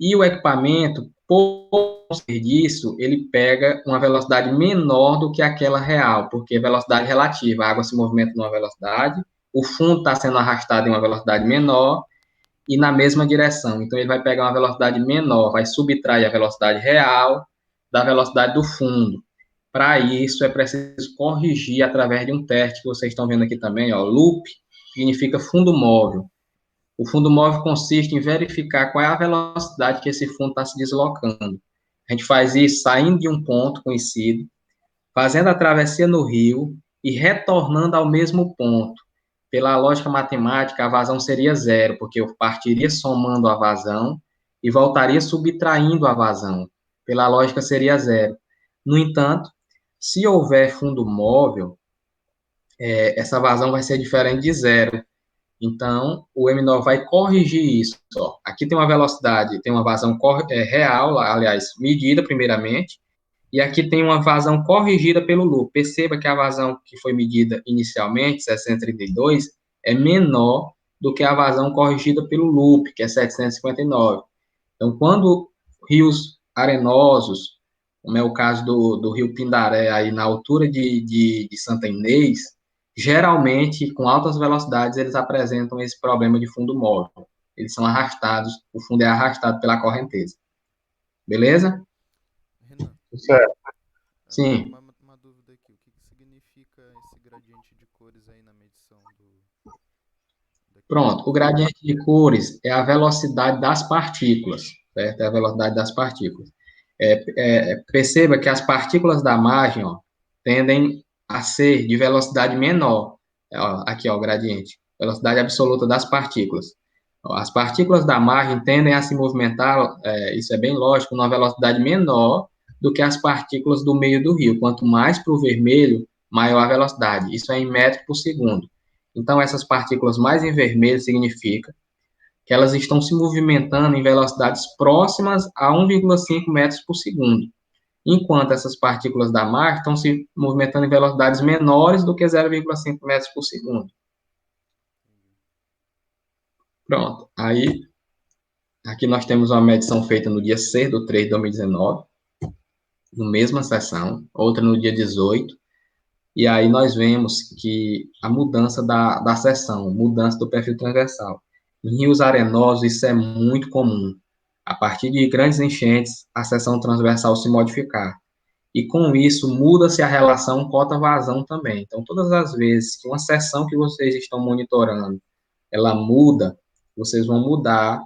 E o equipamento, por ser disso, ele pega uma velocidade menor do que aquela real, porque é velocidade relativa, a água se movimenta numa velocidade, o fundo está sendo arrastado em uma velocidade menor e na mesma direção. Então, ele vai pegar uma velocidade menor, vai subtrair a velocidade real da velocidade do fundo. Para isso, é preciso corrigir através de um teste que vocês estão vendo aqui também, ó, loop, significa fundo móvel. O fundo móvel consiste em verificar qual é a velocidade que esse fundo está se deslocando. A gente faz isso saindo de um ponto conhecido, fazendo a travessia no rio e retornando ao mesmo ponto. Pela lógica matemática, a vazão seria zero, porque eu partiria somando a vazão e voltaria subtraindo a vazão. Pela lógica, seria zero. No entanto, se houver fundo móvel, essa vazão vai ser diferente de zero. Então, o M9 vai corrigir isso. Ó. Aqui tem uma velocidade, tem uma vazão real, aliás, medida primeiramente, e aqui tem uma vazão corrigida pelo loop. Perceba que a vazão que foi medida inicialmente, 732, é menor do que a vazão corrigida pelo loop, que é 759. Então, quando rios arenosos, como é o caso do rio Pindaré, aí na altura de Santa Inês, geralmente, com altas velocidades, eles apresentam esse problema de fundo móvel. Eles são arrastados, o fundo é arrastado pela correnteza. Beleza? Renan, Certo. agora Sim. uma dúvida aqui. O que que significa esse gradiente de cores aí na medição daquele Pronto, o gráfico? gradiente de cores é a velocidade das partículas, certo? É a velocidade das partículas. Perceba que as partículas da margem, ó, tendem a ser de velocidade menor. Ó, aqui, ó, o gradiente. Velocidade absoluta das partículas. Ó, as partículas da margem tendem a se movimentar, isso é bem lógico, numa velocidade menor do que as partículas do meio do rio. Quanto mais para o vermelho, maior a velocidade. Isso é em metro por segundo. Então, essas partículas mais em vermelho significa que elas estão se movimentando em velocidades próximas a 1,5 metros por segundo, enquanto essas partículas da Marte estão se movimentando em velocidades menores do que 0,5 metros por segundo. Pronto. Aí, aqui nós temos uma medição feita no dia 6 de 3 de 2019, na mesma sessão, outra no dia 18, e aí nós vemos que a mudança da seção, mudança do perfil transversal. Em rios arenosos, isso é muito comum. A partir de grandes enchentes, a seção transversal se modificar. E com isso, muda-se a relação cota-vazão também. Então, todas as vezes que uma seção que vocês estão monitorando, ela muda, vocês vão mudar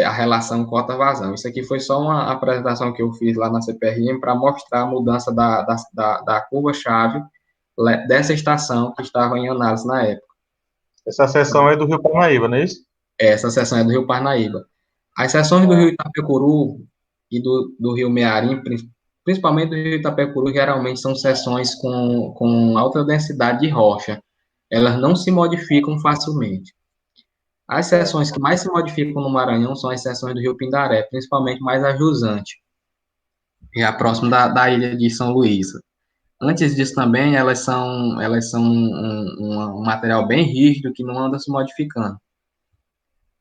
a relação cota-vazão. Isso aqui foi só uma apresentação que eu fiz lá na CPRM para mostrar a mudança da curva-chave dessa estação que estava em análise na época. Essa seção é do Rio Parnaíba, não é isso? Essa seção é do Rio Parnaíba. As seções do Rio Itapecuru e do Rio Mearim, principalmente do Rio Itapecuru, geralmente são seções com alta densidade de rocha. Elas não se modificam facilmente. As seções que mais se modificam no Maranhão são as seções do Rio Pindaré, principalmente mais a jusante, que é a próxima da ilha de São Luís. Antes disso também, elas são um material bem rígido que não anda se modificando.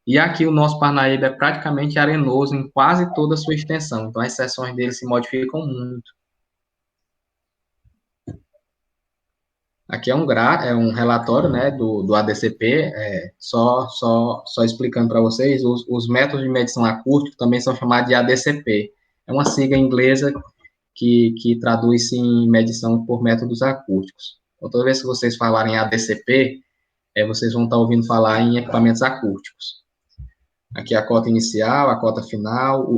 E aqui o nosso Parnaíba é praticamente arenoso em quase toda a sua extensão, então as seções dele se modificam muito. Aqui é um relatório, né, do ADCP, só explicando para vocês, os métodos de medição acústica também são chamados de ADCP. É uma sigla inglesa que traduz-se em medição por métodos acústicos. Então, toda vez que vocês falarem ADCP, vocês vão estar ouvindo falar em equipamentos acústicos. Aqui a cota inicial, a cota final,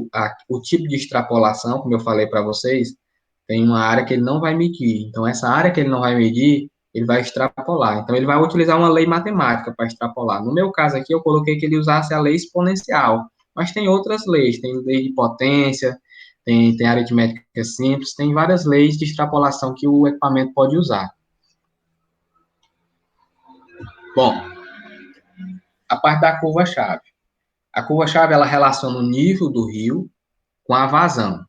o tipo de extrapolação, como eu falei para vocês, tem uma área que ele não vai medir. Então, essa área que ele não vai medir, ele vai extrapolar. Então, ele vai utilizar uma lei matemática para extrapolar. No meu caso aqui, eu coloquei que ele usasse a lei exponencial, mas tem outras leis, tem lei de potência, tem aritmética simples, tem várias leis de extrapolação que o equipamento pode usar. Bom, a parte da curva-chave. A curva-chave, ela relaciona o nível do rio com a vazão.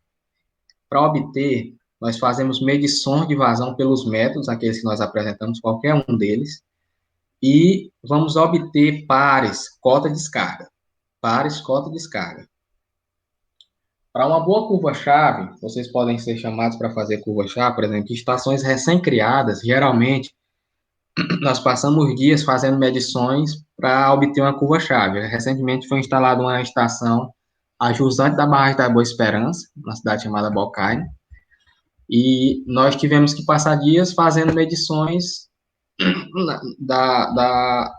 Para obter Nós fazemos medições de vazão pelos métodos, aqueles que nós apresentamos, qualquer um deles, e vamos obter pares, cota-descarga. Pares, cota-descarga. Para uma boa curva-chave, vocês podem ser chamados para fazer curva-chave, por exemplo, em estações recém-criadas, geralmente, nós passamos dias fazendo medições para obter uma curva-chave. Recentemente foi instalada uma estação a jusante da barragem da Boa Esperança, na cidade chamada Bocaina, e nós tivemos que passar dias fazendo medições da, da,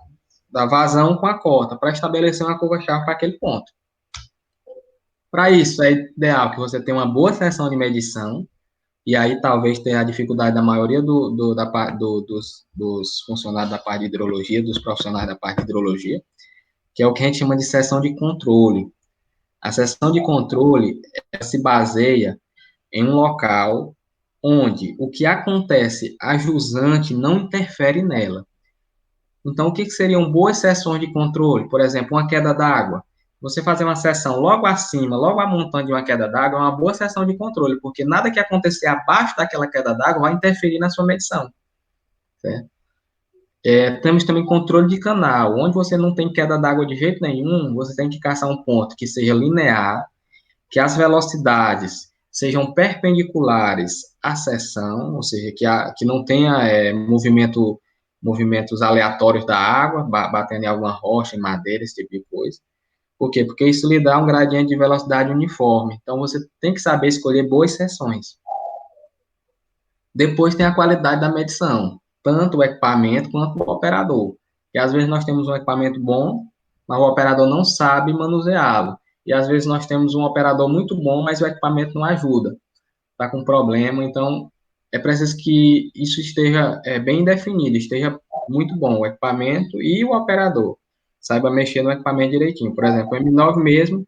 da vazão com a cota, para estabelecer uma curva-chave para aquele ponto. Para isso, é ideal que você tenha uma boa seção de medição, e aí talvez tenha a dificuldade da maioria dos funcionários da parte de hidrologia, dos profissionais da parte de hidrologia, que é o que a gente chama de seção de controle. A seção de controle se baseia em um local onde o que acontece a jusante não interfere nela. Então, o que seriam boas seções de controle? Por exemplo, uma queda d'água. Você fazer uma seção logo acima, logo a montante de uma queda d'água, é uma boa seção de controle, porque nada que acontecer abaixo daquela queda d'água vai interferir na sua medição. Certo? Temos também controle de canal. Onde você não tem queda d'água de jeito nenhum, você tem que caçar um ponto que seja linear, que as velocidades sejam perpendiculares à seção, ou seja, que não tenha movimentos aleatórios da água, batendo em alguma rocha, em madeira, esse tipo de coisa. Por quê? Porque isso lhe dá um gradiente de velocidade uniforme. Então, você tem que saber escolher boas seções. Depois tem a qualidade da medição, tanto o equipamento quanto o operador. E às vezes nós temos um equipamento bom, mas o operador não sabe manuseá-lo. E às vezes nós temos um operador muito bom, mas o equipamento não ajuda. Está com problema, então é preciso que isso esteja bem definido, esteja muito bom, o equipamento e o operador. Saiba mexer no equipamento direitinho. Por exemplo, o M9 mesmo,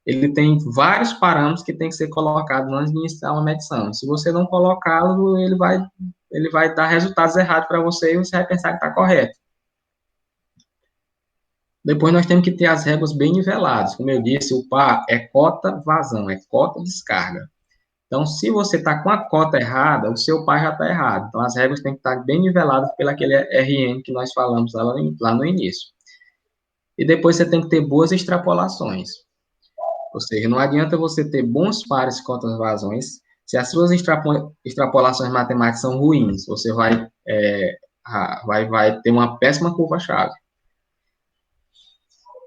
ele tem vários parâmetros que tem que ser colocados antes de iniciar uma medição. Se você não colocá-lo, ele vai dar resultados errados para você e você vai pensar que está correto. Depois nós temos que ter as réguas bem niveladas. Como eu disse, o par é cota vazão, é cota descarga. Então, se você está com a cota errada, o seu par já está errado. Então, as réguas têm que estar bem niveladas pelo aquele RN que nós falamos lá no início. E depois você tem que ter boas extrapolações. Ou seja, não adianta você ter bons pares de cotas vazões se as suas extrapolações matemáticas são ruins. Você vai ter uma péssima curva-chave.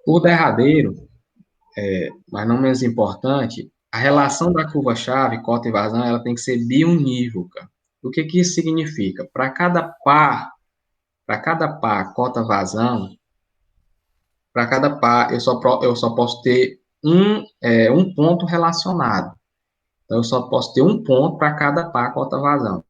Por derradeiro, mas não menos importante, a relação da curva-chave, cota e vazão, ela tem que ser biunívoca. O que isso significa? Para cada par, cota vazão, para cada par, eu só posso ter um ponto relacionado. Então, eu só posso ter um ponto para cada par, cota vazão.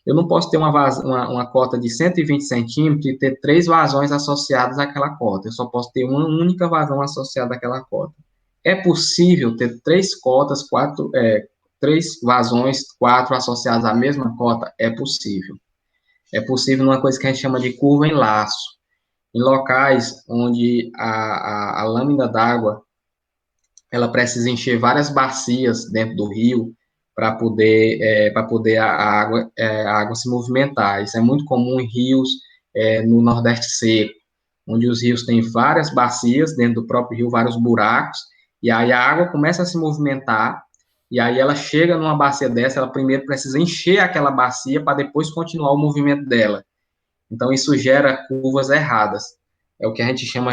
Eu não posso ter uma cota de 120 centímetros e ter 3 vazões associadas àquela cota. Eu só posso ter uma única vazão associada àquela cota. É possível ter 3 cotas, 3 vazões, 4 associadas à mesma cota? É possível. É possível numa coisa que a gente chama de curva em laço. Em locais onde a lâmina d'água ela precisa encher várias bacias dentro do rio para poder a água se movimentar. Isso é muito comum em rios no Nordeste seco, onde os rios têm várias bacias dentro do próprio rio, vários buracos, e aí a água começa a se movimentar, e aí ela chega numa bacia dessa, ela primeiro precisa encher aquela bacia para depois continuar o movimento dela. Então, isso gera curvas erradas. É o que a gente chama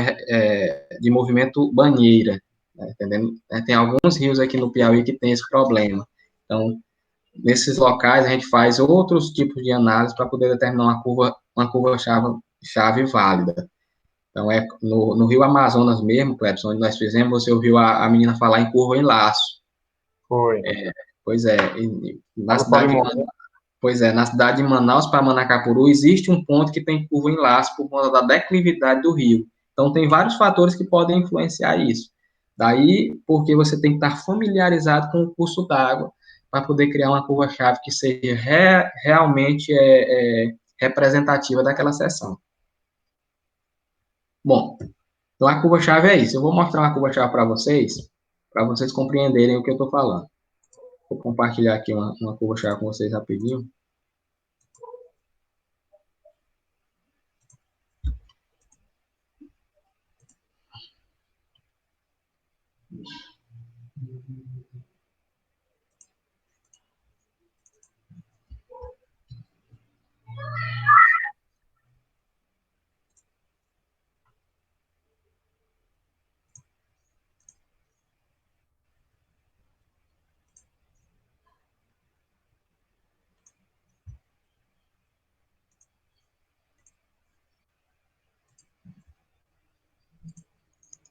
de movimento banheira. Tá entendendo? Tem alguns rios aqui no Piauí que tem esse problema. Então, nesses locais, a gente faz outros tipos de análise para poder determinar uma curva-chave válida. Então, no Rio Amazonas mesmo, Clepson, onde nós fizemos, você ouviu a menina falar em curva em laço. Foi. Pois é. Na cidade de Manaus para Manacapuru, existe um ponto que tem curva em laço por conta da declividade do rio. Então, tem vários fatores que podem influenciar isso. Daí, porque você tem que estar familiarizado com o curso d'água para poder criar uma curva-chave que seja realmente representativa daquela seção. Bom, então a curva-chave é isso. Eu vou mostrar uma curva-chave para vocês compreenderem o que eu estou falando. Vou compartilhar aqui uma curva-chave com vocês rapidinho.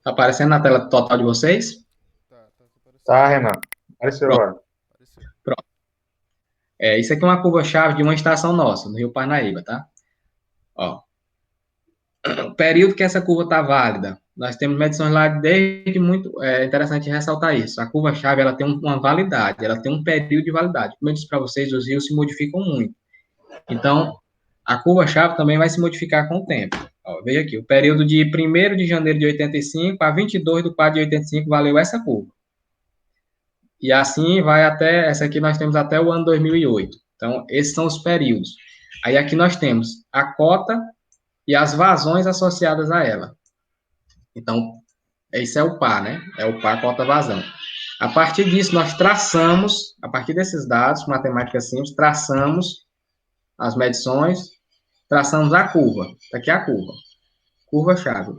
Tá aparecendo na tela total de vocês? Tá aparecendo. Tá, Renan. Apareceu Pronto. agora. Apareceu. Pronto. Isso aqui é uma curva-chave de uma estação nossa, no Rio Parnaíba, tá? Ó, o período que essa curva está válida, nós temos medições lá desde muito, é interessante ressaltar isso, a curva-chave, ela tem uma validade, ela tem um período de validade. Como eu disse para vocês, os rios se modificam muito. Então, a curva-chave também vai se modificar com o tempo. Ó, veja aqui, o período de 1º de janeiro de 85 a 22 de 4 de 85 valeu essa curva. E assim vai até, essa aqui nós temos até o ano 2008. Então, esses são os períodos. Aí aqui nós temos a cota e as vazões associadas a ela. Então, esse é o par, né? É o par cota-vazão. A partir disso, nós traçamos, a partir desses dados, matemática simples, traçamos as medições, traçamos a curva. Aqui é a curva. Curva-chave.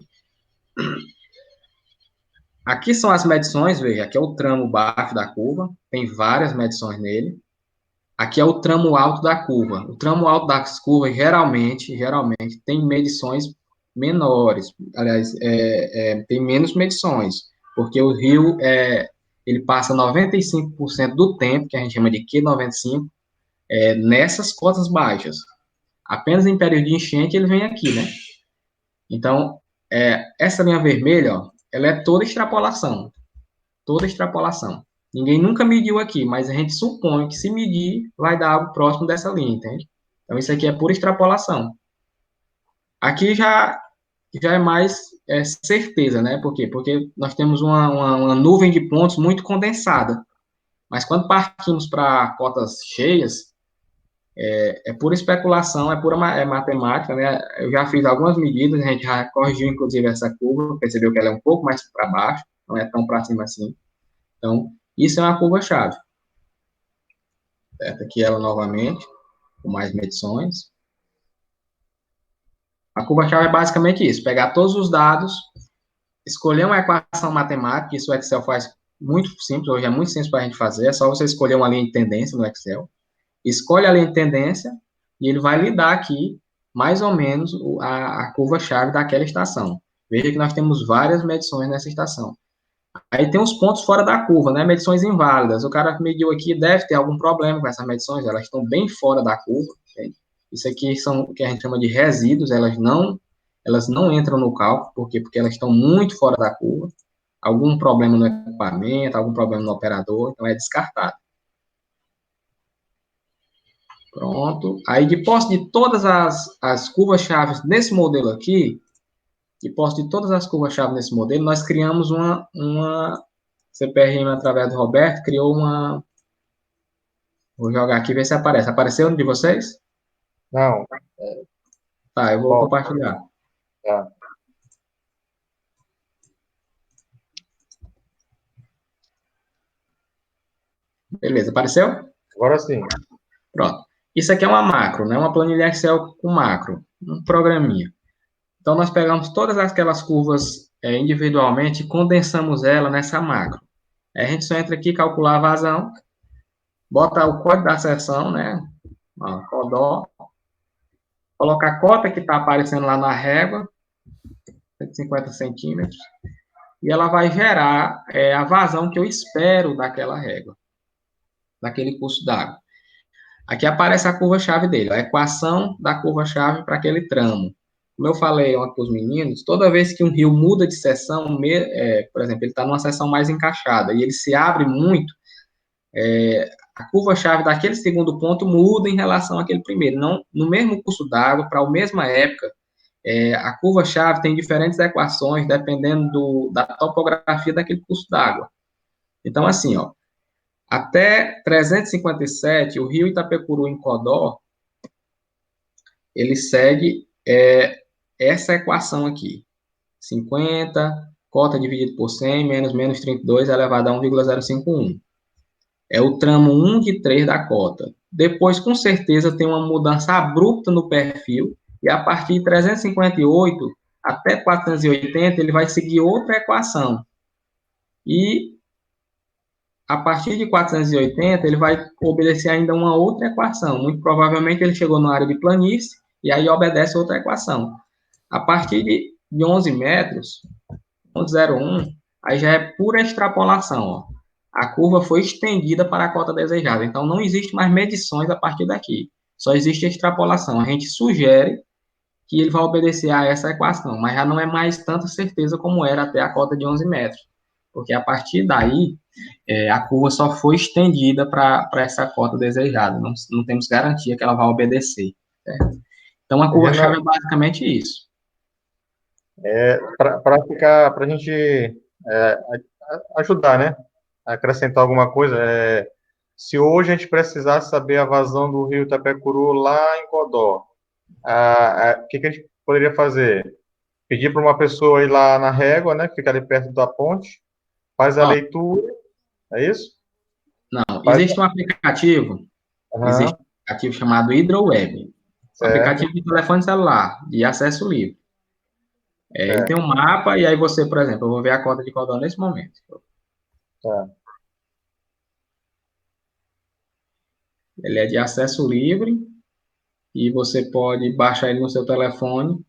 Aqui são as medições, veja, aqui é o tramo baixo da curva, tem várias medições nele. Aqui é o tramo alto da curva. O tramo alto das curvas, geralmente, tem medições menores. Aliás, tem menos medições, porque o rio, ele passa 95% do tempo, que a gente chama de Q95, nessas cotas baixas. Apenas em período de enchente ele vem aqui, né? Então, essa linha vermelha, ó, ela é toda extrapolação. Toda extrapolação. Ninguém nunca mediu aqui, mas a gente supõe que se medir, vai dar algo próximo dessa linha, entende? Então, isso aqui é pura extrapolação. Aqui já é mais certeza, né? Por quê? Porque nós temos uma nuvem de pontos muito condensada. Mas quando partimos para cotas cheias, é pura especulação, é pura matemática, né? Eu já fiz algumas medidas, a gente já corrigiu, inclusive, essa curva, percebeu que ela é um pouco mais para baixo, não é tão para cima assim. Então, isso é uma curva-chave. Certo? Aqui ela novamente, com mais medições. A curva-chave é basicamente isso, pegar todos os dados, escolher uma equação matemática, isso o Excel faz muito simples, hoje é muito simples para a gente fazer, é só você escolher uma linha de tendência no Excel, escolhe a linha de tendência, e ele vai lhe dar aqui, mais ou menos, a curva-chave daquela estação. Veja que nós temos várias medições nessa estação. Aí tem os pontos fora da curva, né? Medições inválidas. O cara que mediu aqui deve ter algum problema com essas medições, elas estão bem fora da curva. Entende? Isso aqui são o que a gente chama de resíduos, elas não entram no cálculo, por quê? Porque elas estão muito fora da curva. Algum problema no equipamento, algum problema no operador, então é descartado. Pronto. Aí, de posse de todas as curvas-chave nesse modelo aqui, de posse de todas as curvas-chave nesse modelo, nós criamos uma CPRM, através do Roberto, criou uma... Vou jogar aqui e ver se aparece. Apareceu no de vocês? Não. Tá, eu vou compartilhar. Tá. Beleza, apareceu? Agora sim. Pronto. Isso aqui é uma macro, né? Uma planilha Excel com macro, um programinha. Então, nós pegamos todas aquelas curvas individualmente e condensamos ela nessa macro. Aí a gente só entra aqui, calcular a vazão, bota o código da seção, né? Ó, codó, coloca a cota que está aparecendo lá na régua, 150 centímetros, e ela vai gerar a vazão que eu espero daquela régua, daquele curso d'água. Aqui aparece a curva-chave dele, a equação da curva-chave para aquele tramo. Como eu falei ontem para os meninos, toda vez que um rio muda de seção, por exemplo, ele está numa seção mais encaixada e ele se abre muito, a curva-chave daquele segundo ponto muda em relação àquele primeiro. Não, no mesmo curso d'água, para a mesma época, a curva-chave tem diferentes equações dependendo da topografia daquele curso d'água. Então, assim, ó, Até 357, o rio Itapecuru em Codó, ele segue essa equação aqui. 50, cota dividido por 100, menos 32 elevado a 1,051. É o tramo 1 de 3 da cota. Depois, com certeza, tem uma mudança abrupta no perfil, e a partir de 358 até 480, ele vai seguir outra equação. E a partir de 480, ele vai obedecer ainda uma outra equação. Muito provavelmente ele chegou na área de planície, e aí obedece outra equação. A partir de 11 metros, 11,01, aí já é pura extrapolação, ó. A curva foi estendida para a cota desejada, então não existe mais medições a partir daqui, só existe extrapolação. A gente sugere que ele vai obedecer a essa equação, mas já não é mais tanta certeza como era até a cota de 11 metros, porque a partir daí, a curva só foi estendida para essa cota desejada, não temos garantia que ela vai obedecer, certo? Então a curva-chave é basicamente isso. Para a gente ajudar, né? Acrescentar alguma coisa, se hoje a gente precisasse saber a vazão do rio Itapecuru lá em Codó, o que a gente poderia fazer? Pedir para uma pessoa ir lá na régua, né? Que fica ali perto da ponte, faz a leitura, é isso? Não, existe um aplicativo, existe um aplicativo chamado HidroWeb, um aplicativo de telefone celular, de acesso livre. Ele tem um mapa, e aí você, por exemplo, eu vou ver a cota de Codó nesse momento. Ele é de acesso livre, e você pode baixar ele no seu telefone.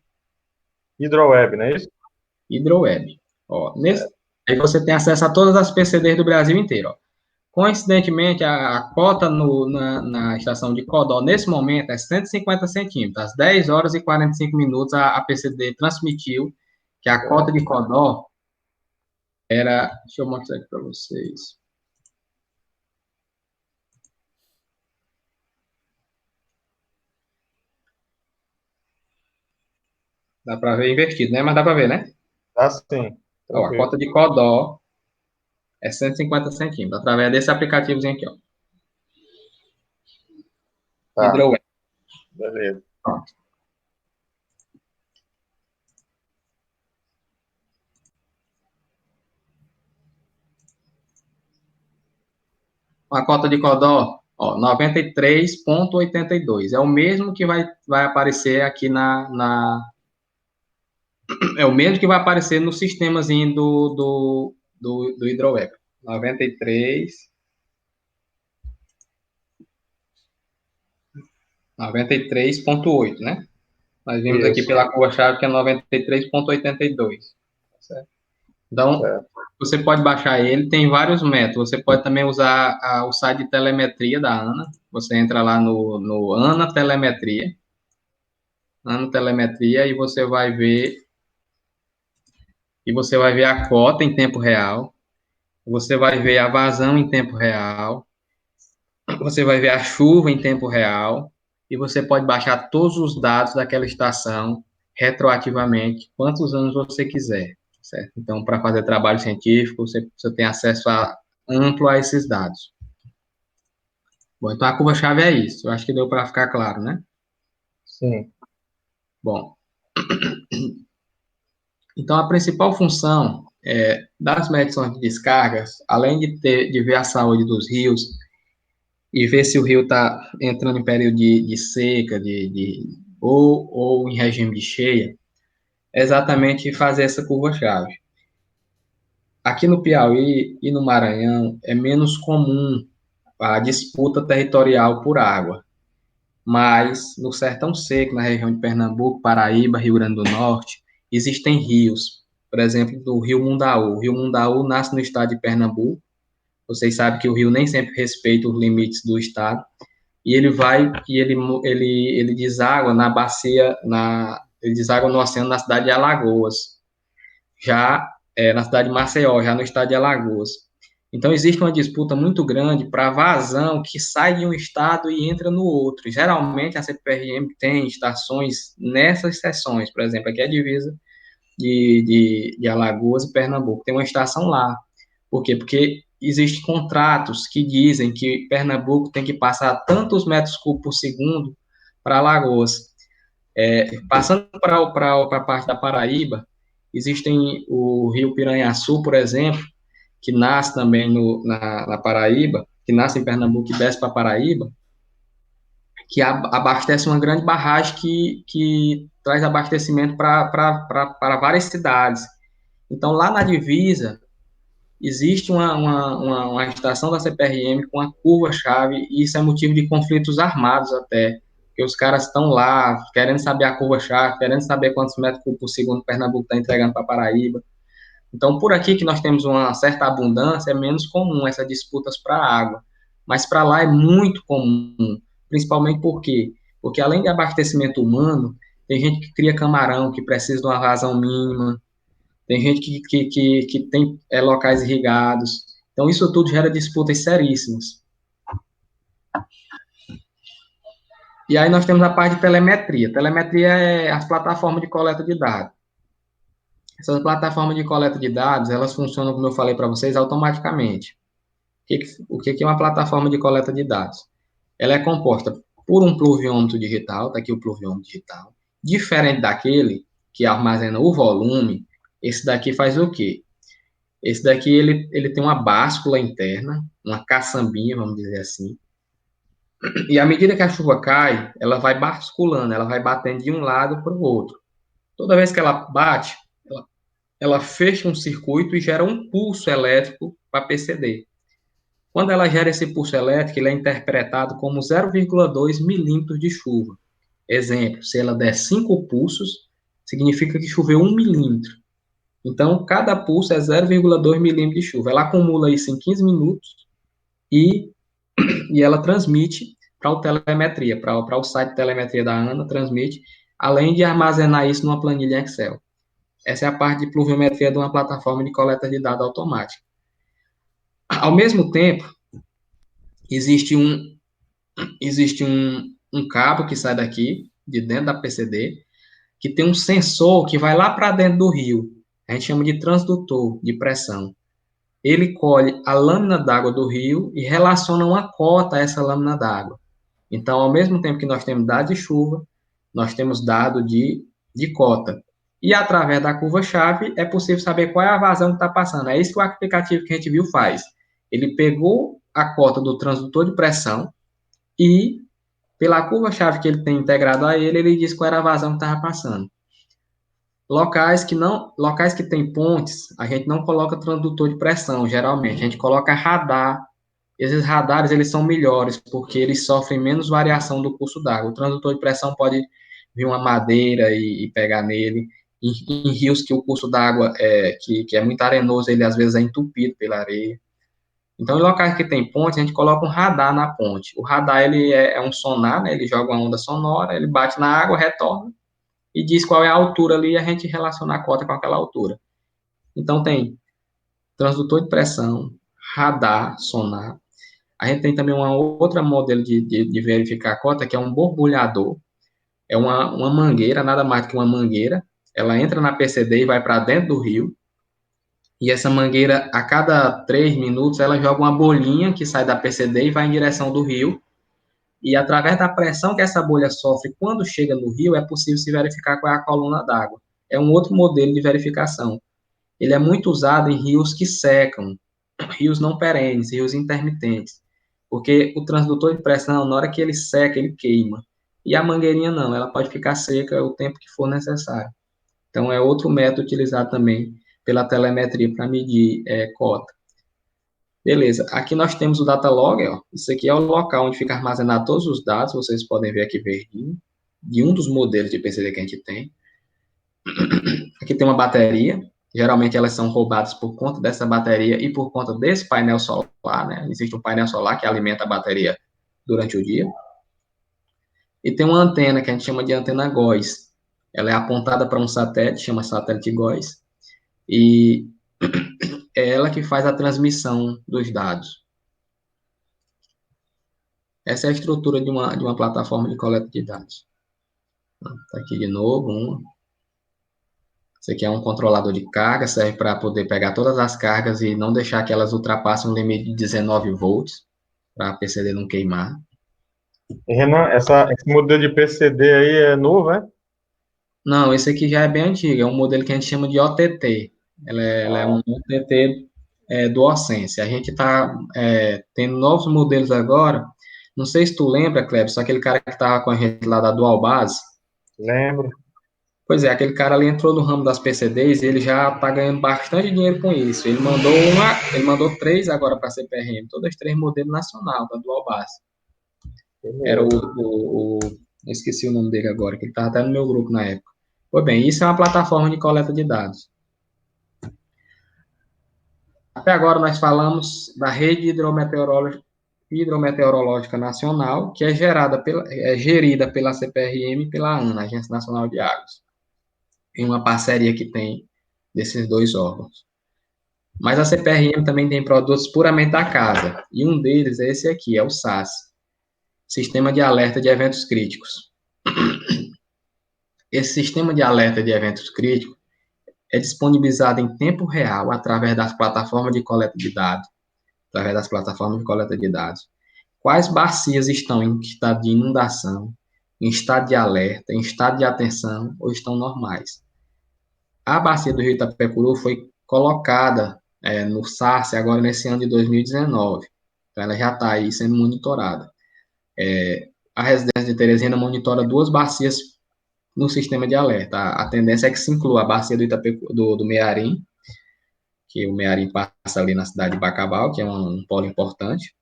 HidroWeb, não é isso? HidroWeb. Ó, aí você tem acesso a todas as PCDs do Brasil inteiro. Ó. Coincidentemente, a cota na estação de Codó, nesse momento, é 150 centímetros. Às 10 horas e 45 minutos, a PCD transmitiu que a cota de Codó era... Deixa eu mostrar aqui para vocês. Dá para ver invertido, né? Mas dá para ver, né? Dá sim. Ó, a cota de Codó é 150 centímetros, através desse aplicativozinho aqui, ó. HidroWeb. Beleza. Pronto. A cota de Codó, ó, 93,82. É o mesmo que vai aparecer aqui é o mesmo que vai aparecer no sistemazinho do HidroWeb. 93,8, né? Nós vimos aqui pela curva-chave que é 93,82. Certo? Então, você pode baixar ele, tem vários métodos. Você pode também usar o site de telemetria da ANA. Você entra lá no ANA Telemetria, e você vai ver a cota em tempo real, você vai ver a vazão em tempo real, você vai ver a chuva em tempo real, e você pode baixar todos os dados daquela estação retroativamente, quantos anos você quiser, certo? Então, para fazer trabalho científico, você tem acesso amplo a esses dados. Bom, então a curva-chave é isso. Eu acho que deu para ficar claro, né? Sim. Bom, então a principal função das medições de descargas, além de ver a saúde dos rios e ver se o rio está entrando em período de seca, ou em regime de cheia, é exatamente fazer essa curva-chave. Aqui no Piauí e no Maranhão é menos comum a disputa territorial por água, mas no Sertão Seco, na região de Pernambuco, Paraíba, Rio Grande do Norte, existem rios. Por exemplo, do Rio Mundaú. O Rio Mundaú nasce no estado de Pernambuco. Vocês sabem que o rio nem sempre respeita os limites do estado. E ele deságua na bacia, ele deságua no oceano na cidade de Alagoas. Já na cidade de Maceió, já no estado de Alagoas. Então, existe uma disputa muito grande para vazão que sai de um estado e entra no outro. Geralmente, a CPRM tem estações nessas seções, por exemplo, aqui é a divisa de Alagoas e Pernambuco, tem uma estação lá. Por quê? Porque existem contratos que dizem que Pernambuco tem que passar tantos metros cúbicos por segundo para Alagoas. Passando para a parte da Paraíba, existem o Rio Piranhaçu, por exemplo, que nasce também na Paraíba, que nasce em Pernambuco e desce para a Paraíba, que abastece uma grande barragem que traz abastecimento para várias cidades. Então, lá na divisa, existe uma estação da CPRM com a curva-chave, e isso é motivo de conflitos armados até, porque os caras estão lá querendo saber a curva-chave, querendo saber quantos metros cúbicos por segundo Pernambuco está entregando para Paraíba. Então, por aqui que nós temos uma certa abundância, é menos comum essas disputas para a água. Mas para lá é muito comum, principalmente porque além de abastecimento humano, tem gente que cria camarão, que precisa de uma vazão mínima, tem gente que tem locais irrigados. Então, isso tudo gera disputas seríssimas. E aí nós temos a parte de telemetria. Telemetria é a plataforma de coleta de dados. Essas plataformas de coleta de dados, elas funcionam, como eu falei para vocês, automaticamente. O que é uma plataforma de coleta de dados? Ela é composta por um pluviômetro digital, está aqui o pluviômetro digital, diferente daquele que armazena o volume. Esse daqui faz o quê? Esse daqui, ele tem uma báscula interna, uma caçambinha, vamos dizer assim, e à medida que a chuva cai, ela vai basculando, ela vai batendo de um lado para o outro. Toda vez que ela bate, ela fecha um circuito e gera um pulso elétrico para PCD. Quando ela gera esse pulso elétrico, ele é interpretado como 0,2 milímetros de chuva. Exemplo, se ela der 5 pulsos, significa que choveu 1 milímetro. Então, cada pulso é 0,2 milímetros de chuva. Ela acumula isso em 15 minutos e, e ela transmite para o telemetria, para o site de telemetria da ANA, transmite, além de armazenar isso numa planilha Excel. Essa é a parte de pluviometria de uma plataforma de coleta de dados automática. Ao mesmo tempo, existe um cabo que sai daqui, de dentro da PCD, que tem um sensor que vai lá para dentro do rio. A gente chama de transdutor de pressão. Ele colhe a lâmina d'água do rio e relaciona uma cota a essa lâmina d'água. Então, ao mesmo tempo que nós temos dado de chuva, nós temos dado de cota. E através da curva-chave é possível saber qual é a vazão que está passando. É isso que o aplicativo que a gente viu faz. Ele pegou a cota do transdutor de pressão e, pela curva-chave que ele tem integrado a ele, ele diz qual era a vazão que estava passando. Locais que tem pontes, a gente não coloca transdutor de pressão, geralmente. A gente coloca radar. Esses radares, eles são melhores, porque eles sofrem menos variação do curso d'água. O transdutor de pressão pode vir uma madeira e pegar nele. Em rios que o curso d'água que é muito arenoso, ele às vezes é entupido pela areia. Então, em locais que tem ponte, a gente coloca um radar na ponte. O radar, ele é um sonar, né? Ele joga uma onda sonora, ele bate na água, retorna e diz qual é a altura ali e a gente relaciona a cota com aquela altura. Então, tem transdutor de pressão, radar, sonar. A gente tem também uma outra modelo de verificar a cota, que é um borbulhador. É uma mangueira, nada mais do que uma mangueira. Ela entra na PCD e vai para dentro do rio. E essa mangueira, a cada 3 minutos, ela joga uma bolinha que sai da PCD e vai em direção do rio. E através da pressão que essa bolha sofre quando chega no rio, é possível se verificar qual é a coluna d'água. É um outro modelo de verificação. Ele é muito usado em rios que secam, rios não perenes, rios intermitentes. Porque o transdutor de pressão, na hora que ele seca, ele queima. E a mangueirinha não, ela pode ficar seca o tempo que for necessário. Então, é outro método utilizado também pela telemetria para medir cota. Beleza, aqui nós temos o data logger, ó. Isso aqui é o local onde fica armazenado todos os dados, vocês podem ver aqui verdinho, de um dos modelos de PCD que a gente tem. Aqui tem uma bateria, geralmente elas são roubadas por conta dessa bateria e por conta desse painel solar, né? Existe um painel solar que alimenta a bateria durante o dia. E tem uma antena que a gente chama de antena GOES. Ela é apontada para um satélite, chama satélite GOES, e é ela que faz a transmissão dos dados. Essa é a estrutura de uma plataforma de coleta de dados. Está aqui de novo, uma. Isso aqui é um controlador de carga, serve para poder pegar todas as cargas e não deixar que elas ultrapassem o limite de 19 volts, para a PCD não queimar. E, Renan, esse modelo de PCD aí é novo, é? Não, esse aqui já é bem antigo, é um modelo que a gente chama de OTT. Ela é um OTT do Ocense. A gente está tendo novos modelos agora. Não sei se tu lembra, Kleber, só aquele cara que estava com a gente lá da Dual Base. Lembro. Pois é, aquele cara ali entrou no ramo das PCDs e ele já está ganhando bastante dinheiro com isso. Ele mandou três agora para a CPRM, todas três modelos nacional da Dual Base. Era eu esqueci o nome dele agora, que ele estava até no meu grupo na época. Pois bem, isso é uma plataforma de coleta de dados. Até agora nós falamos da rede hidrometeorológica nacional, que é gerida pela CPRM e pela ANA, Agência Nacional de Águas, em uma parceria que tem desses dois órgãos. Mas a CPRM também tem produtos puramente da casa, e um deles é esse aqui, é o SAS, Sistema de Alerta de Eventos Críticos. Esse sistema de alerta de eventos críticos é disponibilizado em tempo real através das plataformas de coleta de dados, Quais bacias estão em estado de inundação, em estado de alerta, em estado de atenção ou estão normais? A bacia do Rio Itapecuru foi colocada no SARS agora nesse ano de 2019. Então, ela já está aí sendo monitorada. A residência de Teresina monitora duas bacias no sistema de alerta. A tendência é que se inclua a bacia do Mearim, que o Mearim passa ali na cidade de Bacabal, que é um polo importante,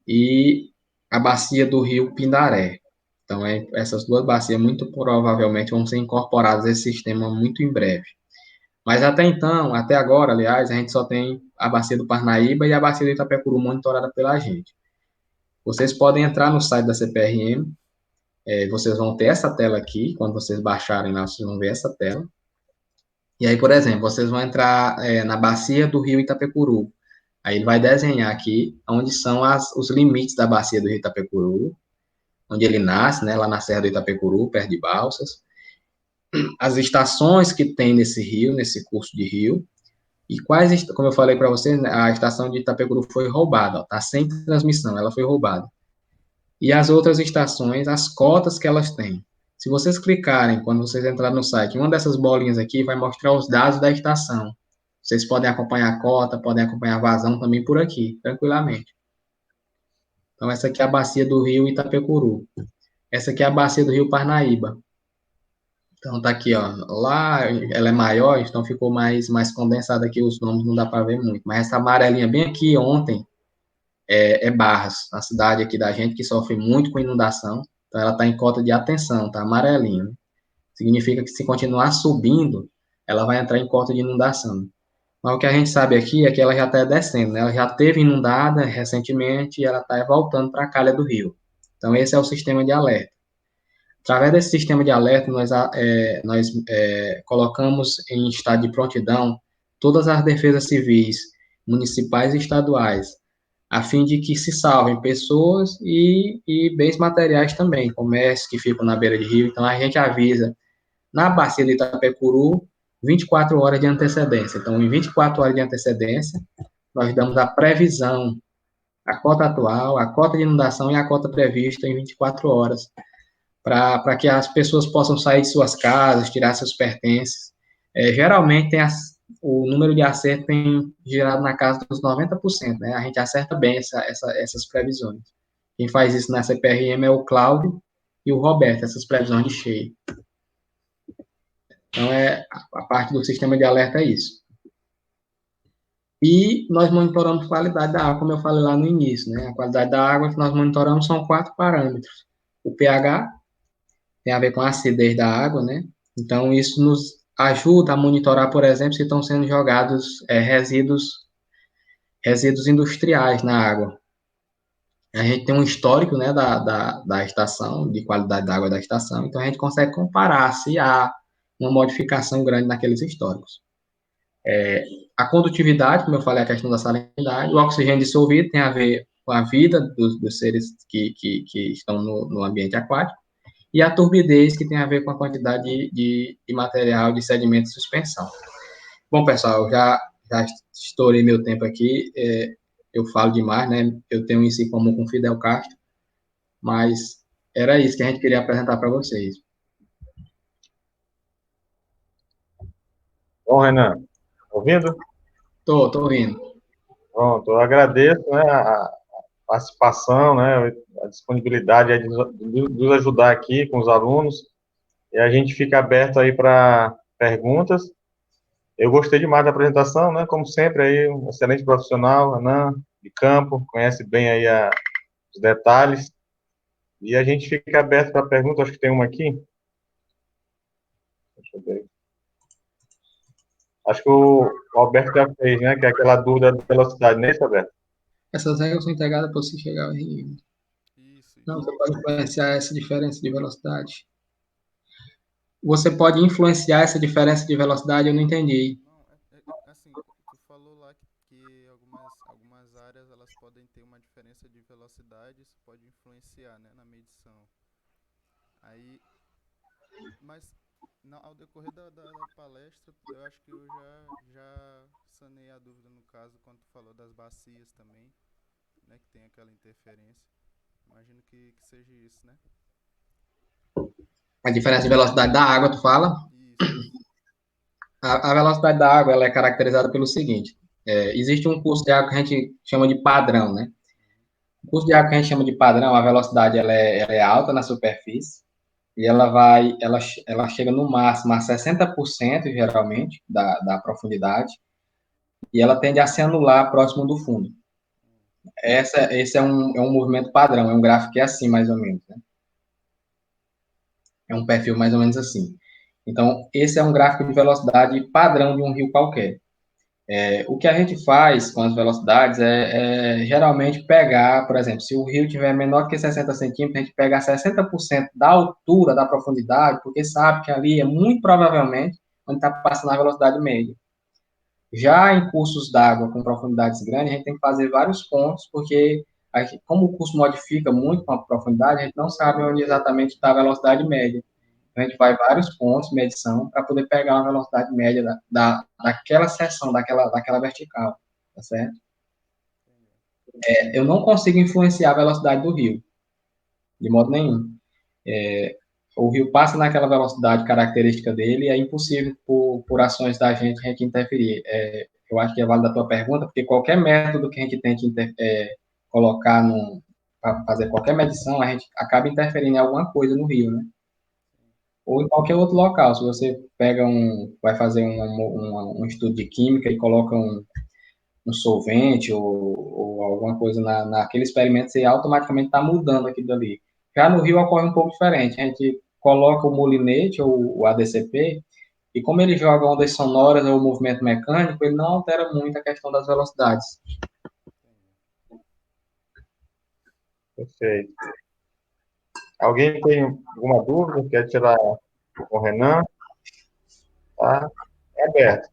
e a bacia do rio Pindaré. Então, essas duas bacias muito provavelmente vão ser incorporadas a esse sistema muito em breve. Mas até então, até agora, aliás, a gente só tem a bacia do Parnaíba e a bacia do Itapecuru monitorada pela gente. Vocês podem entrar no site da CPRM, vocês vão ter essa tela aqui, quando vocês baixarem lá, vocês vão ver essa tela. E aí, por exemplo, vocês vão entrar na bacia do rio Itapecuru. Aí ele vai desenhar aqui onde são os limites da bacia do rio Itapecuru, onde ele nasce, né, lá na Serra do Itapecuru, perto de Balsas, as estações que tem nesse rio, nesse curso de rio, e quais, como eu falei para vocês, a estação de Itapecuru foi roubada, está sem transmissão, ela foi roubada. E as outras estações, as cotas que elas têm. Se vocês clicarem, quando vocês entrarem no site, uma dessas bolinhas aqui vai mostrar os dados da estação. Vocês podem acompanhar a cota, podem acompanhar a vazão também por aqui, tranquilamente. Então, essa aqui é a bacia do rio Itapecuru. Essa aqui é a bacia do rio Parnaíba. Então, tá aqui, ó. Lá, ela é maior, então ficou mais condensada aqui, os nomes não dá para ver muito. Mas essa amarelinha bem aqui, ontem, é Barras, a cidade aqui da gente, que sofre muito com inundação. Então, ela está em cota de atenção, tá amarelinha. Né? Significa que se continuar subindo, ela vai entrar em cota de inundação. Mas o que a gente sabe aqui é que ela já está descendo, né? Ela já teve inundada recentemente e ela está voltando para a calha do rio. Então, esse é o sistema de alerta. Através desse sistema de alerta, nós colocamos em estado de prontidão todas as defesas civis, municipais e estaduais, a fim de que se salvem pessoas e bens materiais também, comércios que ficam na beira de rio. Então, a gente avisa na bacia de Itapecuru 24 horas de antecedência. Então, em 24 horas de antecedência, nós damos a previsão, a cota atual, a cota de inundação e a cota prevista em 24 horas, para que as pessoas possam sair de suas casas, tirar seus pertences. Geralmente, o número de acerto tem girado na casa dos 90%, né? A gente acerta bem essas previsões. Quem faz isso na CPRM é o Cláudio e o Roberto, essas previsões de cheio. Então, a parte do sistema de alerta é isso. E nós monitoramos a qualidade da água, como eu falei lá no início, né? A qualidade da água que nós monitoramos são 4 parâmetros. O pH tem a ver com a acidez da água, né? Então, isso nos ajuda a monitorar, por exemplo, se estão sendo jogados resíduos industriais na água. A gente tem um histórico, né, da estação, de qualidade da água da estação, então a gente consegue comparar se há uma modificação grande naqueles históricos. A condutividade, como eu falei, a questão da salinidade, o oxigênio dissolvido tem a ver com a vida dos seres que estão no ambiente aquático, e a turbidez, que tem a ver com a quantidade de material de sedimento de suspensão. Bom, pessoal, já estourei meu tempo aqui, eu falo demais, né? Eu tenho isso em comum com Fidel Castro, mas era isso que a gente queria apresentar para vocês. Bom, Renan, ouvindo? Tô ouvindo. Pronto, eu agradeço, né, a participação, né, a disponibilidade aí de nos ajudar aqui com os alunos, e a gente fica aberto aí para perguntas. Eu gostei demais da apresentação, né, como sempre, aí, um excelente profissional, Renan, de campo, conhece bem aí os detalhes, e a gente fica aberto para perguntas, acho que tem uma aqui. Deixa eu ver. Acho que o Alberto já fez, né, que é aquela dúvida da velocidade, não é isso, Alberto? Essas regras são integradas para você chegar ao RI. Isso, Não, isso. você pode influenciar essa diferença de velocidade. Você pode influenciar essa diferença de velocidade, eu não entendi. Não, assim, tu falou lá que algumas áreas elas podem ter uma diferença de velocidade, isso pode influenciar, né, na medição. Aí, mas ao decorrer da palestra, eu acho que eu já sanei a dúvida no caso quando tu falou das bacias também, né, que tem aquela interferência. Imagino que seja isso, né? A diferença de velocidade da água, tu fala? Isso. A velocidade da água ela é caracterizada pelo seguinte: existe um curso de água que a gente chama de padrão, né? O curso de água que a gente chama de padrão, a velocidade ela é alta na superfície e ela chega no máximo a 60% geralmente da profundidade e ela tende a se anular próximo do fundo. Esse é um movimento padrão, é um gráfico que é assim mais ou menos, né? É um perfil mais ou menos assim. Então, esse é um gráfico de velocidade padrão de um rio qualquer. O que a gente faz com as velocidades é geralmente pegar, por exemplo, se o rio tiver menor que 60 centímetros, a gente pega 60% da altura da profundidade, porque sabe que ali é muito provavelmente onde está passando a velocidade média. Já em cursos d'água com profundidades grandes, a gente tem que fazer vários pontos, porque como o curso modifica muito com a profundidade, a gente não sabe onde exatamente está a velocidade média. A gente vai vários pontos, medição, para poder pegar uma velocidade média daquela seção, daquela vertical, tá certo? Eu não consigo influenciar a velocidade do rio, de modo nenhum. O rio passa naquela velocidade característica dele e é impossível, por ações da gente, a gente interferir. Eu acho que é válido a tua pergunta, porque qualquer método que a gente tem que colocar para fazer qualquer medição, a gente acaba interferindo em alguma coisa no rio, né? Ou em qualquer outro local. Se você vai fazer um estudo de química e coloca um solvente ou alguma coisa naquele experimento, você automaticamente está mudando aquilo ali. Já no Rio ocorre um pouco diferente. A gente coloca o molinete ou o ADCP e como ele joga ondas sonoras ou movimento mecânico, ele não altera muito a questão das velocidades. Perfeito. Alguém tem alguma dúvida? Quer tirar com o Renan? Tá? É aberto.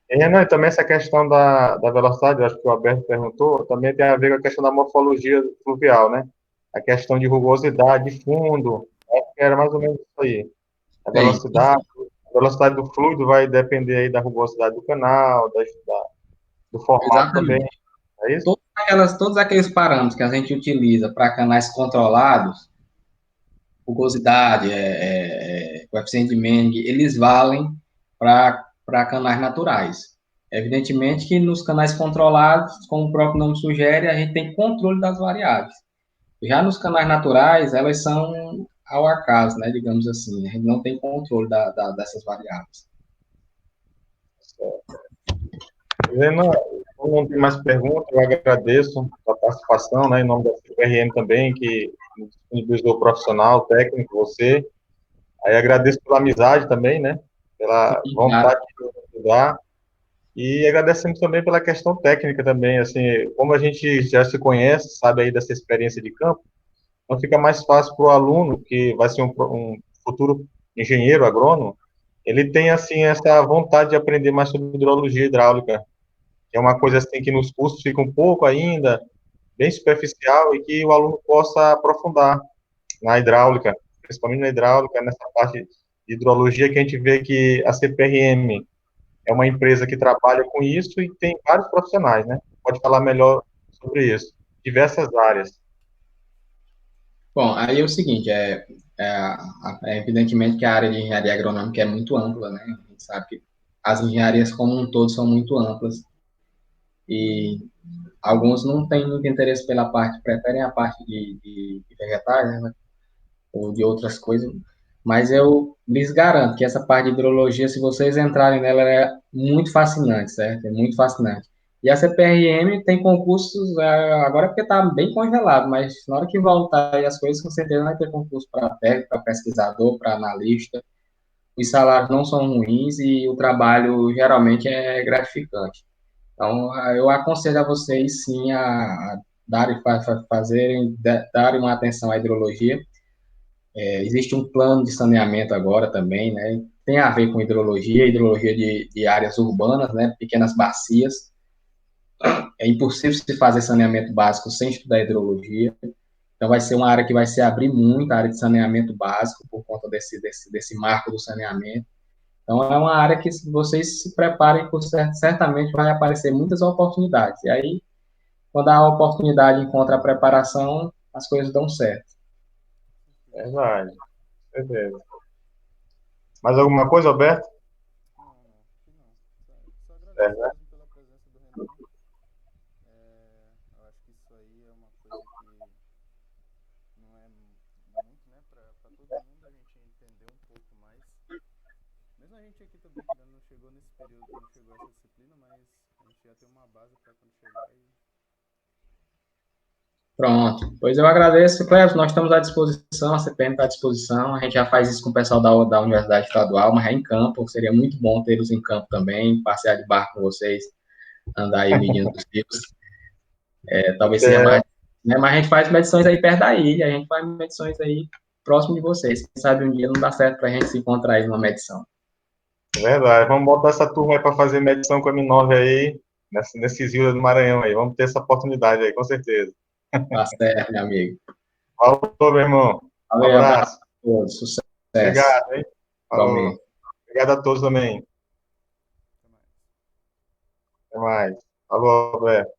E, Renan, também essa questão da velocidade, eu acho que o Alberto perguntou, também tem a ver com a questão da morfologia fluvial, né? A questão de rugosidade, de fundo, acho que era mais ou menos isso aí. A velocidade do fluido vai depender aí da rugosidade do canal, do formato também, Exatamente. é isso? Todos aqueles parâmetros que a gente utiliza para canais controlados, rugosidade, coeficiente de Meng, eles valem para canais naturais. Evidentemente que nos canais controlados, como o próprio nome sugere, a gente tem controle das variáveis. Já nos canais naturais, elas são ao acaso, né, digamos assim, a gente não tem controle dessas variáveis. Renan, como não tem mais perguntas, eu agradeço a participação, né, em nome da CPRM também, que disponibilizou o profissional, o técnico, você. Aí agradeço pela amizade também, né, pela vontade de ajudar. E agradecemos também pela questão técnica também, assim, como a gente já se conhece, sabe aí dessa experiência de campo, então fica mais fácil para o aluno, que vai ser um futuro engenheiro agrônomo, ele tem, assim, essa vontade de aprender mais sobre hidrologia hidráulica, que é uma coisa, assim, que nos cursos fica um pouco ainda, bem superficial, e que o aluno possa aprofundar. na hidráulica, principalmente na hidráulica, nessa parte de hidrologia, que a gente vê que a CPRM é uma empresa que trabalha com isso e tem vários profissionais, né? Pode falar melhor sobre isso. Diversas áreas. Bom, aí é o seguinte, evidentemente que a área de engenharia agronômica é muito ampla, né? A gente sabe que as engenharias como um todo são muito amplas e alguns não têm muito interesse pela parte, preferem a parte de vegetais, né? Ou de outras coisas, mas eu lhes garanto que essa parte de hidrologia, se vocês entrarem nela, ela é muito fascinante, certo? É muito fascinante. E a CPRM tem concursos, agora porque está bem congelado, mas na hora que voltar aí as coisas, com certeza vai ter concurso para técnico, para pesquisador, para analista. Os salários não são ruins e o trabalho geralmente é gratificante. Então, eu aconselho a vocês, sim, a darem uma atenção à hidrologia. Existe um plano de saneamento agora também, né? Tem a ver com hidrologia de áreas urbanas, né? Pequenas bacias. É impossível se fazer saneamento básico sem estudar hidrologia. Então, vai ser uma área que vai se abrir muito, a área de saneamento básico, por conta desse marco do saneamento. Então, é uma área que, se vocês se preparem, certamente vai aparecer muitas oportunidades. E aí, quando a oportunidade encontra a preparação, as coisas dão certo. Verdade, certeza. Mais alguma coisa, Alberto? Não, não, acho que não. Só É, agradeço né? mesmo pela presença do Renan. Eu acho que isso aí é uma coisa que não é muito, né, para todo mundo a gente entender um pouco mais. Mesmo a gente aqui também, que ainda não chegou nesse período, não chegou a essa disciplina, mas a gente já tem uma base para quando chegar e Pronto. Pois eu agradeço, Cleves. Nós estamos à disposição, a CPM está à disposição. A gente já faz isso com o pessoal da Universidade Estadual, mas é em campo. Seria muito bom tê-los em campo também, passear de barco com vocês, andar aí medindo os rios. Talvez seja É, mais. Né? Mas a gente faz medições aí perto da ilha, a gente faz medições aí próximo de vocês. Quem sabe um dia não dá certo para a gente se encontrar aí numa medição. verdade. Vamos botar essa turma aí para fazer medição com a M9 aí, nesses rios do Maranhão aí. Vamos ter essa oportunidade aí, com certeza. Tá certo, meu amigo. Falou, meu irmão. Um Valeu, abraço abraço. a todos, sucesso. Obrigado, hein? Falou. Igualmente. Obrigado a todos também. até mais. Até mais. Falou, Alberto.